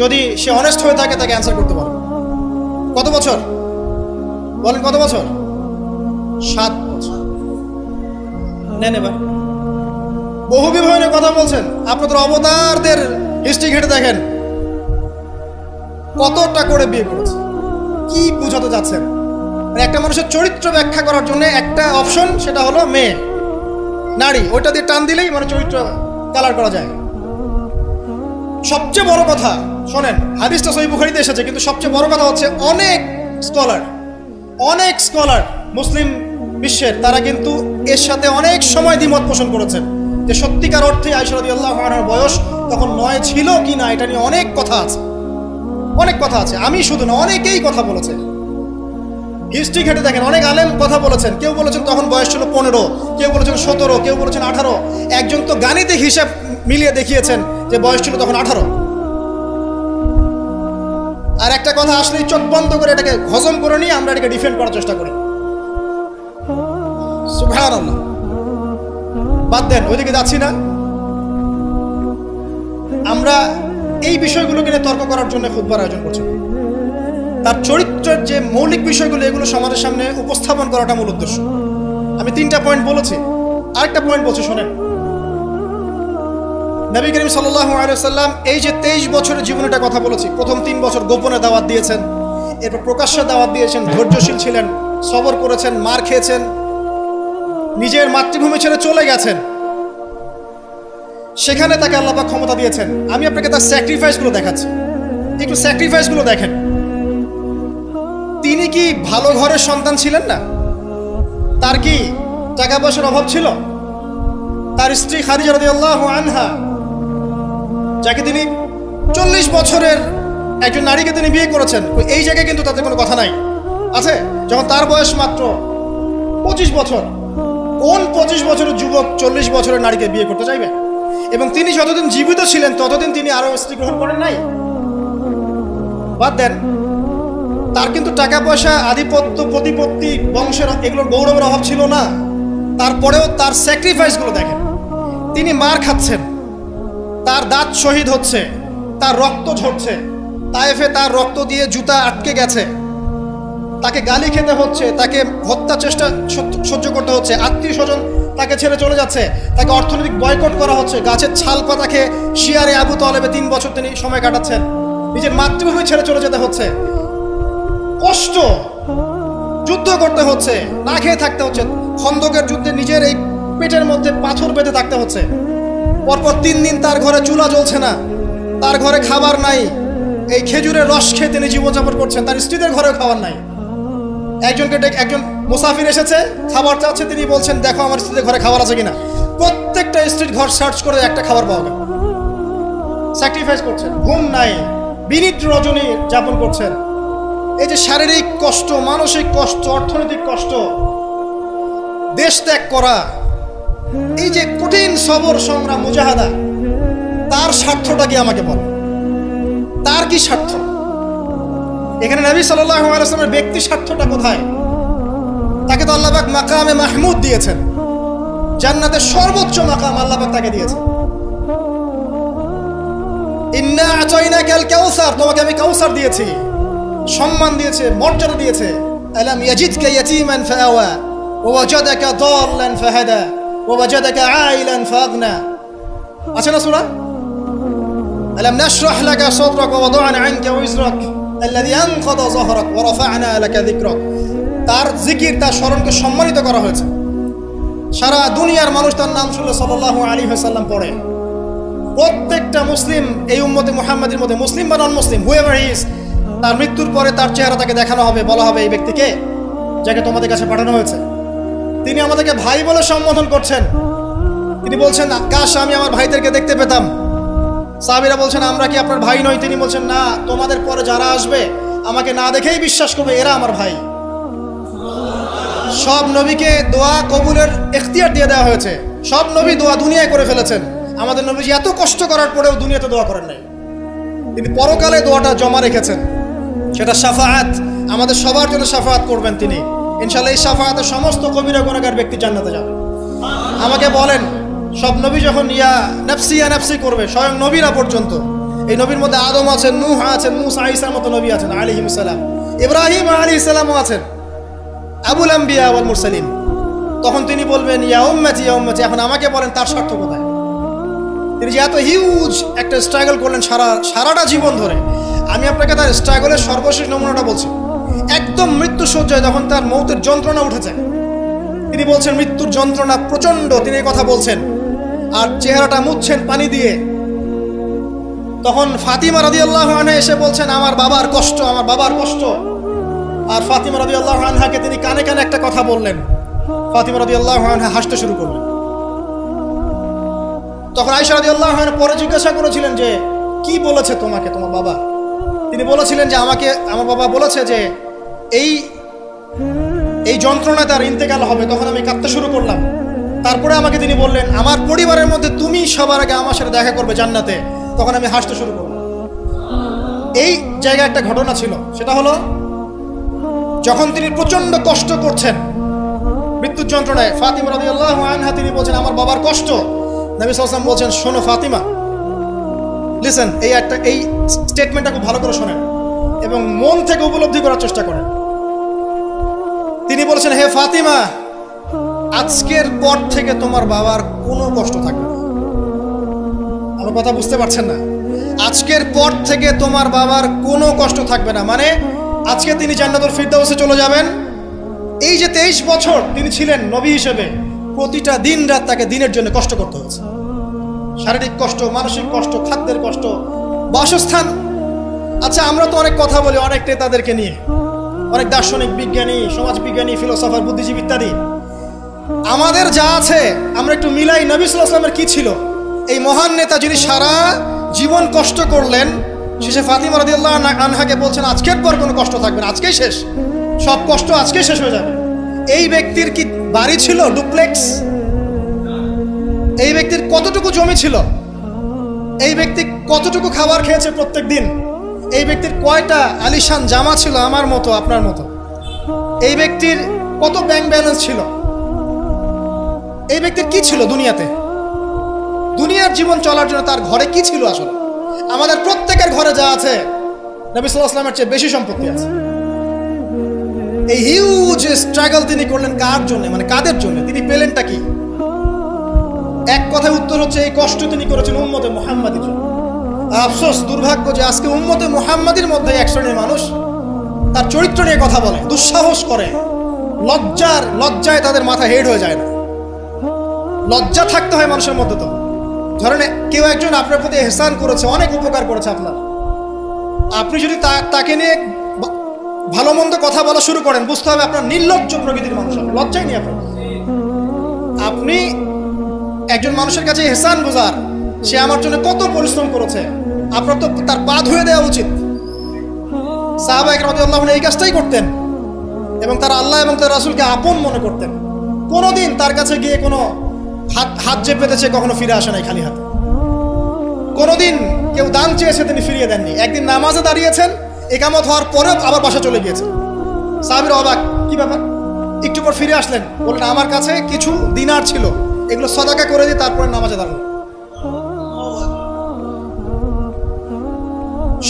যদি সে অনেস্ট হয়ে থাকে তাকে অ্যান্সার করতে পারবে। কত বছর বলেন? কত বছর? 7 বছর। নেন এবার বহু বিবাহের কথা বলছেন, আপনাদের অবতারদের হিস্ট্রি ঘেটে দেখেন কতটা করে বিয়ে করেছে। কি বুঝাতে যাচ্ছেন? একটা মানুষের চরিত্র ব্যাখ্যা করার জন্য একটা অপশন, সেটা হলো মেয়ে, নারী, ওইটা দিয়ে টান দিলেই মানে চরিত্র কালার করা যায়। সবচেয়ে বড় কথা শোনেন, হাদিসটা সহিহ বুখারীতে এসেছে, কিন্তু সবচেয়ে বড় কথা হচ্ছে অনেক স্কলার মুসলিম বিশ্বের, তারা কিন্তু এর সাথে অনেক সময় দ্বিমত পোষণ করেছেন যে সত্যিকার অর্থে আয়েশা রাদিয়াল্লাহু আনহার বয়স তখন 9 ছিল কি না, এটা নিয়ে অনেক কথা আছে। আমি শুধু না, অনেকেই কথা বলেছেন, হিস্ট্রি ঘেটে দেখেন, অনেক আলেম কথা বলেছেন। কেউ বলেছেন তখন বয়স ছিল 15, কেউ বলেছেন 17, কেউ বলেছেন 18। একজন তো গাণিতিক হিসাব মিলিয়ে দেখিয়েছেন যে বয়স ছিল তখন 18। আর একটা কথা আসলেই চোখ বন্ধ করে এটাকে হজম করে নিয়ে আমরা এটাকে ডিফেন্ড করার চেষ্টা করি। সুবহানাল্লাহ। বাদ দেন, ওইদিকে যাচ্ছি না। আমরা এই বিষয়গুলোকে নিয়ে তর্ক করার জন্য খুতবার আয়োজন করছি। তার চরিত্রের যে মৌলিক বিষয়গুলো, এগুলো সমাজের সামনে উপস্থাপন করাটা মূল উদ্দেশ্য। আমি 3টা পয়েন্ট বলেছি, আরেকটা পয়েন্ট বলছি শোনেন। নবী করিম সাল্লাল্লাহু আলাইহি ওয়াসাল্লাম এই যে 23 বছরের জীবনটা কথা বলেছি, প্রথম 3 বছর গোপনে দাওয়াত দিয়েছেন, এরপর প্রকাশ্যে দাওয়াত দিয়েছেন, ধৈর্যশীল ছিলেন, সবর করেছেন, মার খেয়েছেন, নিজের মাতৃভূমি ছেড়ে চলে গেছেন, সেখানে তাকে আল্লাহ পাক ক্ষমতা দিয়েছেন। আমি আপনাকে তার স্যাক্রিফাইসগুলো দেখাচ্ছি, একটু স্যাক্রিফাইসগুলো দেখেন। তিনি কি ভালো ঘরের সন্তান ছিলেন না? তার কি টাকা পয়সার অভাব ছিল? তার স্ত্রী খাদিজা রাদিয়াল্লাহু আনহা, যাকে তিনি 40 বছরের একজন নারীকে তিনি বিয়ে করেছেন, এই জায়গায় কিন্তু তাদের কোনো কথা নাই, আছে? যখন তার বয়স মাত্র 25 বছর, কোন 25 বছরের যুবক 40 বছরের নারীকে বিয়ে করতে চাইবে? এবং তিনি যতদিন জীবিত ছিলেন ততদিন তিনি আরো স্ত্রী গ্রহণ করেন নাই। বাদ দেন, তার কিন্তু টাকা পয়সা, আধিপত্য, প্রতিপত্তি, বংশের এগুলোর গৌরবের অভাব ছিল না। তারপরেও তার স্যাক্রিফাইসগুলো দেখেন। তিনি মার খাচ্ছেন, তার দাঁত শহীদ হচ্ছে, তার রক্ত ঝরছে, তায়েফে তার রক্ত দিয়ে জুতা আটকে গেছে, তাকে গালি খেতে হচ্ছে, তাকে হত্যা চেষ্টা সহ্য করতে হচ্ছে, আত্মীয় স্বজন তাকে ছেড়ে চলে যাচ্ছে, তাকে অর্থনৈতিক বয়কট করা হচ্ছে, গাছের ছাল পাতাকে শিয়ারে আবু তালেবে 3 বছর তিনি সময় কাটাচ্ছেন, নিজের মাতৃভূমি ছেড়ে চলে যেতে হচ্ছে, কষ্ট, যুদ্ধ করতে হচ্ছে, না খেয়ে থাকতে হচ্ছে, খন্দকের যুদ্ধে নিজের এই পেটের মধ্যে পাথর বেঁধে থাকতে হচ্ছে, পরপর 3 দিন তার ঘরে চুলা জ্বলছে না, তার ঘরে খাবার নাই, এই খেজুরের রস খেয়ে তিনি জীবনযাপন করছেন, তার স্ত্রীদের ঘরেও খাবার নাই। একজন মুসাফির এসেছে, খাবার চাচ্ছে, তিনি বলছেন দেখো আমার স্ত্রীদের ঘরে খাবার আছে কিনা। প্রত্যেকটা স্ত্রীর ঘর সার্চ করে একটা খাবার পাওয়া গেল। স্যাক্রিফাইস করছেন, ঘুম নাই, বিনীত রজনী যাপন করছেন। এই যে শারীরিক কষ্ট, মানসিক কষ্ট, অর্থনৈতিক কষ্ট, দেশ ত্যাগ করা, এই যে কঠিন সবর, সংগ্রাম, মুজাহাদা, তার স্বার্থটা কি আমাকে বল? তার কি স্বার্থ? এখানে নবী সাল্লাল্লাহু আলাইহি ওয়াসাল্লামের ব্যক্তি স্বার্থটা কোথায়? তাকে তো আল্লাহ পাক মাকামে মাহমুদ দিয়েছেন, জান্নাতের সর্বোচ্চ মাকাম আল্লাহ পাক তাকে দিয়েছেন। ইন্না আতাইনাকাল কাউসার, তোমাকে আমি কাউসার দিয়েছি, সম্মান দিয়েছে, মর্যাদা দিয়েছে। আলাম ইয়াজিদকা ইয়াতীমান ফাআওয়া ওয়া ওয়াজাদাকা দাল্লান ফাহাদা ওয়া ওয়াজাদাকা আইলান ফাগনা। আছে না সূরা? আলাম নাশরাহ লাকা সাদরাক ওয়া ওয়াদা'না আনকা ওয়িজরাক আল্লাযী আনকাযা যাহরাক ওয়া রাফা'না লাকা যিকরাক। তার জিকির, তার স্মরণকে সম্মানিত করা হয়েছে। সারা দুনিয়ার মানুষ তার নাম শুনলে সাল্লাল্লাহু আলাইহি ওয়াসাল্লাম পড়ে। প্রত্যেকটা মুসলিম এই উম্মতে মুহাম্মাদের মধ্যে, মুসলিম বা নন মুসলিম, হুএভার হি ইজ, তার মৃত্যুর পরে তার চেহারা তাকে দেখানো হবে, বলা হবে এই ব্যক্তিকে যাকে তোমাদের কাছে পাঠানো হয়েছে। তিনি আমাদেরকে ভাই বলে সম্বোধন করছেন। তিনি বলছেন, কাশ আমি আমার ভাইদেরকে দেখতে পেতাম। সাহাবীরা বলছেন, আমরা কি আপনার ভাই নই? তিনি বলছেন, না, তোমাদের পরে যারা আসবে আমাকে না দেখেই বিশ্বাস করবে এরা আমার ভাই। সব নবীকে দোয়া কবুলের এখতিয়ার দিয়ে দেওয়া হয়েছে। সব নবী দোয়া দুনিয়ায় করে ফেলেছেন। আমাদের নবীজি এত কষ্ট করার পরেও দুনিয়াতে দোয়া করেন নাই। তিনি পরকালে দোয়াটা জমা রেখেছেন, সেটা শাফাআত, আমাদের সবার জন্য শাফাআত করবেন তিনি ইনশাআল্লাহ। এই শাফাআতে সমস্ত কবিরা গুনাহগার ব্যক্তি জান্নাতে যাবে। আমাকে বলেন, সব নবী যখন ইয়া নাফসি করবে, স্বয়ং নবীরা পর্যন্ত, এই নবীর মধ্যে আদম আছেন, নূহ আছেন, মূসা ঈসার মতো নবী আছেন আলাইহিস সালাম, ইব্রাহিম আলাইহিস সালামও আছেন, আবুল আম্বিয়া ওয়াল মুরসালিন। তখন তিনি বলবেন, ইয়া উম্মতি ইয়া উম্মতি। এখন আমাকে বলেন তার স্বার্থ কোথায়? তিনি যে এত হিউজ একটা স্ট্রাগল করলেন সারাটা জীবন ধরে। আমি আপনাকে তার স্ট্রাগলের সর্বশেষ নমুনাটা বলছি। একদম মৃত্যু সজ্জায় যখন তার মৌতের যন্ত্রণা উঠে যায়, তিনি বলছেন মৃত্যুর যন্ত্রণা প্রচন্ড, তিনি এই কথা বলছেন আর চেহারাটা মুছছেন পানি দিয়ে। তখন ফাতিমা রাদিয়াল্লাহু আনহা এসে বলছেন, আমার বাবার কষ্ট, আমার বাবার কষ্ট। আর ফাতিমা রাদিয়াল্লাহু আনহাকে তিনি কানে কানে একটা কথা বললেন। ফাতিমা রাদিয়াল্লাহু আনহা হাসতে শুরু করলেন। তখন আয়েশা রাদিয়াল্লাহু আনহা পরে জিজ্ঞাসা করেছিলেন যে, কি বলেছে তোমাকে তোমার বাবা? তিনি বলেছিলেন যে, আমাকে আমার বাবা বলেছে যে এই যন্ত্রণা তার ইন্তেকাল হবে। তখন আমি কাঁদতে শুরু করলাম। তারপরে আমাকে তিনি বললেন, আমার পরিবারের মধ্যে তুমি সবার আগে আমার সাথে দেখা করবে জান্নাতে। তখন আমি হাসতে শুরু করলাম। এই জায়গায় একটা ঘটনা ছিল, সেটা হলো যখন তিনি প্রচন্ড কষ্ট করছেন মৃত্যুর যন্ত্রণায়, ফাতিমা রাদিয়াল্লাহু আনহা তিনি বলছেন, আমার বাবার কষ্ট। নবী সাল্লাল্লাহু আলাইহি ওয়াসাল্লাম বলছেন, শোনো ফাতিমা, লিসেন, এই স্টেটমেন্টটা খুব ভালো করে শোনেন এবং মন থেকে উপলব্ধি করার চেষ্টা করেন। তিনি বলেছেন, হে ফাতিমা, আজকের পর থেকে তোমার বাবার কোনো কষ্ট থাকবে না। আমার কথা বুঝতে পারছেন না? আজকের পর থেকে তোমার বাবার কোনো কষ্ট থাকবে না, মানে আজকে তিনি জান্নাতুল ফিরদাউসে চলে যাবেন। এই যে 23 বছর তিনি ছিলেন নবী হিসেবে, প্রতিটা দিন রাত তাকে দিনের জন্য কষ্ট করতে হয়েছে। শারীরিক কষ্ট, মানসিক কষ্ট, খাদ্যের কষ্ট, বাসস্থান। আচ্ছা, আমরা তো অনেক কথা বলি অনেক নেতাদেরকে নিয়ে, অনেক দার্শনিক, বিজ্ঞানী, সমাজবিজ্ঞানী, ফিলোসফার, বুদ্ধিজীবী ইত্যাদি। আমাদের যা আছে আমরা একটু মিলাই। নবী সাল্লাল্লাহু আলাইহি ওয়াসাল্লামের কি ছিল? এই মহান নেতা যিনি সারা জীবন কষ্ট করলেন, শেষে ফাতিমা রাদিয়াল্লাহু আনহাকে বলছেন, আজকের পর কোনো কষ্ট থাকবে না, আজকেই শেষ, সব কষ্ট আজকেই শেষ হয়ে যাবে। এই ব্যক্তির কি বাড়ি ছিল ডুপ্লেক্স? এই ব্যক্তির কতটুকু জমি ছিল? এই ব্যক্তি কতটুকু খাবার খেয়েছে প্রত্যেক দিন? এই ব্যক্তির কয়টা আলিশান জামা ছিল আমার মতো আপনার মতো? এই ব্যক্তির কত ব্যাংক ব্যালেন্স ছিল? এই ব্যক্তির কি ছিল দুনিয়াতে? দুনিয়ার জীবন চলার জন্য তার ঘরে কি ছিল আসলে? আমাদের প্রত্যেকের ঘরে যা আছে, নবী সাল্লাল্লাহু আলাইহি ওয়াসাল্লামের চেয়ে বেশি সম্পত্তি আছে। এই হিউজ স্ট্রাগল তিনি করলেন কার জন্য, মানে কাদের জন্য? তিনি পেলেনটা কি? এক কথায় উত্তর হচ্ছে, এই কষ্ট তিনি করেছেন উম্মতে মুহাম্মাদির জন্য। আফসোস, দুর্ভাগ্য যে আজকে উম্মতে মুহাম্মাদির মধ্যে এক শ্রেণীর মানুষ তার চরিত্র নিয়ে কথা বলে, দুঃসাহস করে, লজ্জায় তাদের মাথা হেড হয়ে যায় না। লজ্জা থাকতে হয় মানুষের মধ্যে। তো ধরেন কেউ একজন আপনার প্রতি ইহসান করেছে, অনেক উপকার করেছে আপনার, আপনি যদি তাকে নিয়ে ভালো মন্দ কথা বলা শুরু করেন, বুঝতে হবে আপনার নির্লজ্জ প্রকৃতির মানুষ, লজ্জাই নেই আপনার। আপনি একজন মানুষের কাছে ইহসান গুজার, সে আমার জন্য কত পরিশ্রম করেছে, আপনার তো তার পা ধুয়ে দেওয়া উচিত। সাহাবা একরাম রাদিয়াল্লাহু আনহুম এই কাজটাই করতেন এবং তারা আল্লাহ এবং তার রাসূলকে আপন মনে করতেন। কোনোদিন তার কাছে গিয়ে কোনো হাত যে পেতেছে কখনো ফিরে আসে নাই খালি হাতে। কোনোদিন কেউ দান চেয়েছে তিনি ফিরিয়ে দেননি। একদিন নামাজে দাঁড়িয়েছেন, ইকামত হওয়ার পরেও আবার বাসা চলে গিয়েছেন। সাহাবীরা অবাক, কি ব্যাপার? একটু পর ফিরে আসলেন, বললেন আমার কাছে কিছু দিনার ছিল, এগুলো সাদাকা করে দিয়ে তারপরে নামাজে দাঁড়ালেন।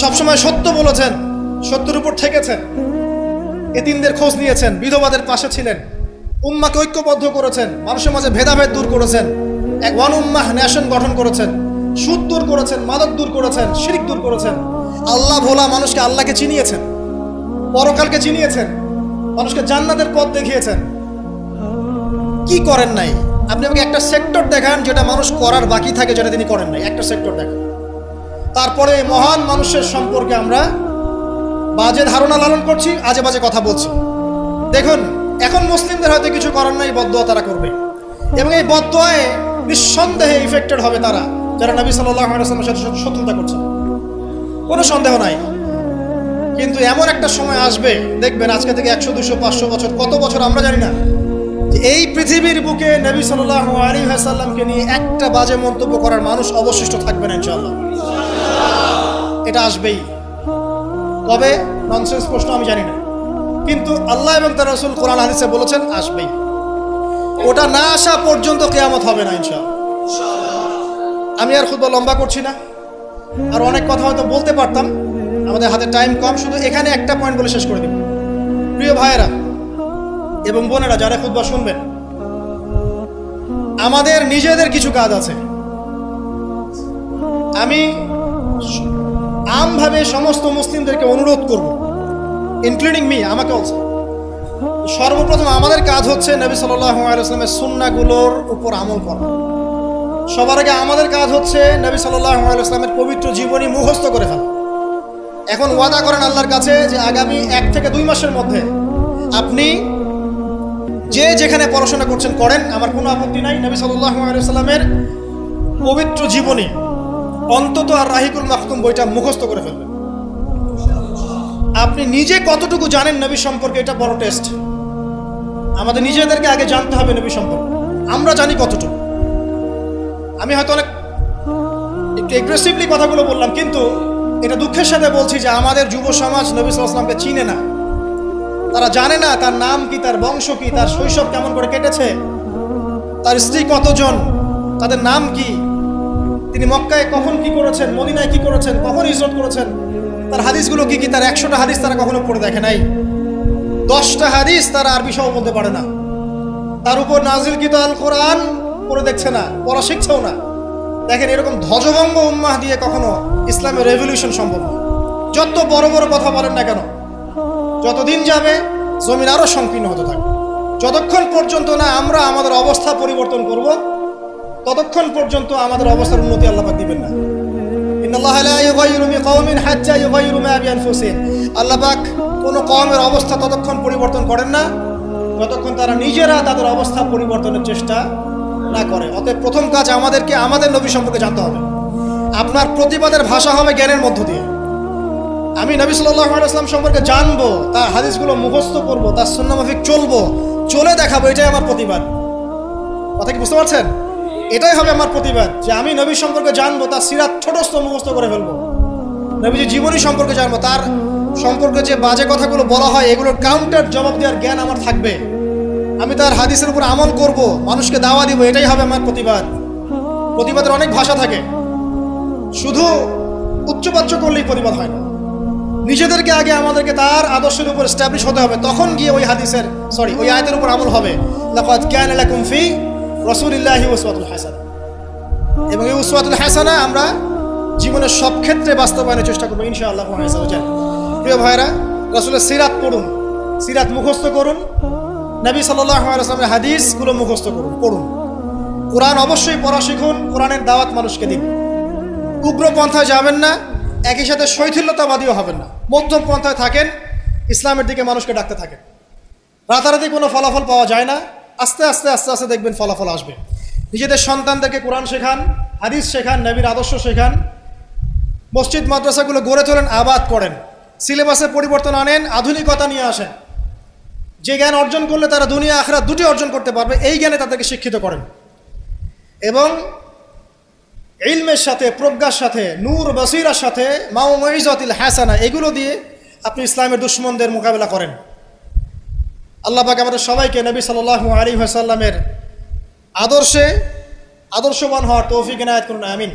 সবসময় সত্য বলেছেন, সত্যের উপর থেকেছেন, এতিমদের খোঁজ নিয়েছেন, বিধবাদের পাশে ছিলেন, উম্মাকে ঐক্যবদ্ধ করেছেন, মানুষের মাঝে ভেদাভেদ দূর করেছেন, এক ওয়ান উম্মাহ নেশন গঠন করেছেন, সুদ দূর করেছেন, মাদক দূর করেছেন, শিরক দূর করেছেন, আল্লাহ ভোলা মানুষকে আল্লাহকে চিনিয়েছেন, পরকালকে চিনিয়েছেন, মানুষকে জান্নাতের পথ দেখিয়েছেন। কি করেন নাই? আপনি আমাকে একটা সেক্টর দেখান যেটা মানুষ করার বাকি থাকে, যেটা তিনি করেন নাই, একটা সেক্টর দেখান। তারপরে মহান মানুষের সম্পর্কে আমরা বাজে ধারণা লালন করছি, আজে বাজে কথা বলছি। দেখুন, এখন মুসলিমদের হয়তো কিছু করার নাই, বদদোয়া তারা করবে, এবং এই বদদোয়ায় নিঃসন্দেহে ইফেক্টেড হবে তারা যারা নবী সাল্লাল্লাহু আলাইহি ওয়াসাল্লামের সাথে শত্রুতা করছে, কোনো সন্দেহ নাই। কিন্তু এমন একটা সময় আসবে, দেখবেন আজকে থেকে 100, 200, 500 বছর, কত বছর আমরা জানি না, যে এই পৃথিবীর বুকে নবী সাল্লাল্লাহু আলাইহি ওয়াসাল্লামকে নিয়ে একটা বাজে মন্তব্য করার মানুষ অবশিষ্ট থাকবে না ইনশাআল্লাহ। এটা আসবেই। কবে? ননসেন্স প্রশ্ন, আমি জানি না, কিন্তু আল্লাহ এবং তার রাসূল কোরআন হাদিসে বলেছেন আসবেই। ওটা না আসা পর্যন্ত কিয়ামত হবে না ইনশাআল্লাহ। আমি আর খুতবা লম্বা করছি না, আর অনেক কথা হয়তো বলতে পারতাম, আমাদের হাতে টাইম কম, শুধু এখানে একটা পয়েন্ট বলে শেষ করে দিব। প্রিয় ভাইয়েরা এবং বোনেরা যারা খুতবা শুনবেন, আমাদের নিজেদের কিছু কাজ আছে। আমি আমভাবে সমস্ত মুসলিমদেরকে অনুরোধ করব, ইনক্লুডিং মি, আমাকে অলসো। সর্বপ্রথম আমাদের কাজ হচ্ছে নবী সাল্লাল্লাহু আলাইহি ওয়াসাল্লামের সুন্নাহগুলোর উপর আমল করা। সবার আগে আমাদের কাজ হচ্ছে নবী সাল্লাল্লাহু আলাইহি ওয়াসাল্লামের পবিত্র জীবনী মুখস্থ করে ফেলা। এখন ওয়াদা করেন আল্লাহর কাছে যে আগামী 1 থেকে 2 মাসের মধ্যে আপনি যে যেখানে পড়াশোনা করছেন করেন, আমার কোনো আপত্তি নাই। নবী সাল্লাল্লাহু আলাইহি ওয়াসাল্লামের পবিত্র জীবনী অন্তত আর রাহিকুল মাখতুম বইটা মুখস্থ করে ফেলবেন। আপনি নিজে কতটুকু জানেন নবী সম্পর্কে, এটা বড় টেস্ট। আমাদের নিজেদেরকে আগে জানতে হবে নবী সম্পর্কে, আমরা জানি কতটুকু। আমি হয়তো অনেক একটু এগ্রেসিভলি কথাগুলো বললাম, কিন্তু এটা দুঃখের সাথে বলছি যে আমাদের যুব সমাজ নবী সাল্লাল্লাহু আলাইহি ওয়াসাল্লামকে চিনে না। তারা জানে না তার নাম কি, তার বংশ কি, তার শৈশব কেমন করে কেটেছে, তার স্ত্রী কতজন, তাদের নাম কি, তিনি মক্কায় কখন কি করেছেন, মদিনায় কি করেছেন, কখন হিজরত করেছেন, তার হাদিসগুলো কি কি। তার 100টা হাদিস তারা কখনো পড়ে দেখে নাই, 10টা হাদিস তারা আরবি সহ বলতে পারে না, তার উপর নাজিলকৃত আল কোরআন পড়ে দেখছে না, পড়া শিখছেও না। দেখেন, এরকম ধ্বজভঙ্গ উম্মাহ দিয়ে কখনো ইসলামের রেভলিউশন সম্ভব না। যত বড় বড় কথা বলেন না কেন, যতদিন যাবে জমিন আরো সংকীর্ণ হতে থাকবে। যতক্ষণ পর্যন্ত না আমরা আমাদের অবস্থা পরিবর্তন করব, ততক্ষণ পর্যন্ত আমাদের অবস্থার উন্নতি আল্লাহ পাক দিবেন না। ইন্নাল্লাহা লা ইউগাইয়িরু বিকাওমিন হাত্তা ইউগাইয়িরু মা বিআনফুসিহিম। আল্লাহ পাক কোন কওমের অবস্থা ততক্ষণ পরিবর্তন করেন না যতক্ষণ তারা নিজেরা তাদের অবস্থা পরিবর্তনের চেষ্টা না করে। অতএব প্রথম কাজ আমাদেরকে আমাদের নবী সম্পর্কে জানতে হবে। আপনার প্রতিবাদের ভাষা হবে জ্ঞানের মধ্য দিয়ে। আমি নবী সাল্লাল্লাহু আলাইহি ওয়াসাল্লাম সম্পর্কে জানবো, তার হাদিসগুলো মুখস্থ করব, তার সুন্নাহ মাফিক চলবো, চলে দেখাবো, এটাই আমার প্রতিবাদ। কথা কি বুঝতে পারছেন? এটাই হবে আমার প্রতিবাদ, যে আমি নবী সম্পর্কে জানবো, তার সিরাত ছোটস্থ মুখস্থ করে ফেলবো, নবীজির জীবনী সম্পর্কে জানবো, তার সম্পর্কে যে বাজে কথাগুলো বলা হয় এগুলোর কাউন্টার জবাব দেওয়ার জ্ঞান আমার থাকবে। আমি তার হাদিসের উপর আমল করব, মানুষকে দাওয়া দিব, এটাই হবে আমার প্রতিবাদ। প্রতিবাদের অনেক ভাষা থাকে, শুধু উচ্চবাচ্য করলেই প্রতিবাদ হয় না। নিজেদেরকে আগে আমাদেরকে তার আদর্শের উপর এস্টাবলিশ হতে হবে, তখন গিয়ে ওই হাদিসের ওই আয়াতের উপর আমল হবে। লাকাদ কানা লাকুম ফি রাসূলিল্লাহি উসওয়াতুল হাসানাহ। এবং এই উসওয়াতুল হাসানাহ আমরা জীবনের সব ক্ষেত্রে বাস্তবায়নের চেষ্টা করবো ইনশাআল্লাহ আযজা ওয়া জাল। প্রিয় ভাইরা, রাসূলের সিরাত পড়ুন, সিরাত মুখস্থ করুন, নবী সাল্লাল্লাহু আলাইহি ওয়াসাল্লামের হাদিসগুলো মুখস্থ করুন, পড়ুন। কোরআন অবশ্যই পড়া শিখুন, কোরআনের দাওয়াত মানুষকে দিন। উগ্র পন্থায় যাবেন না, একই সাথে শৈথিল্যতাবাদীও হবেন না, মধ্যম পন্থায় থাকেন, ইসলামের দিকে মানুষকে ডাকতে থাকেন। রাতারাতি কোনো ফলাফল পাওয়া যায় না, আস্তে আস্তে আস্তে আস্তে দেখবেন ফলাফল আসবে। নিজেদের সন্তানদেরকে কোরআন শেখান, হাদিস শেখান, নবীর আদর্শ শেখান, মসজিদ মাদ্রাসাগুলো গড়ে তোলেন, আবাদ করেন, সিলেবাসে পরিবর্তন আনেন, আধুনিকতা নিয়ে আসেন। যে জ্ঞান অর্জন করলে তারা দুনিয়া আখিরাত দুটি অর্জন করতে পারবে, এই জ্ঞানে তাদেরকে শিক্ষিত করেন। এবং ইলমের সাথে, প্রজ্ঞার সাথে, নূর বসিরার সাথে, মাউইজাতুল হাসানা, এগুলো দিয়ে আপনি ইসলামের দুশমনদের মোকাবেলা করেন। আল্লাহ পাক আমাদের সবাইকে নবী সাল্লাল্লাহু আলাইহি ওয়াসাল্লামের আদর্শে আদর্শবান হওয়ার তৌফিক এনায়েত করুন, আমিন।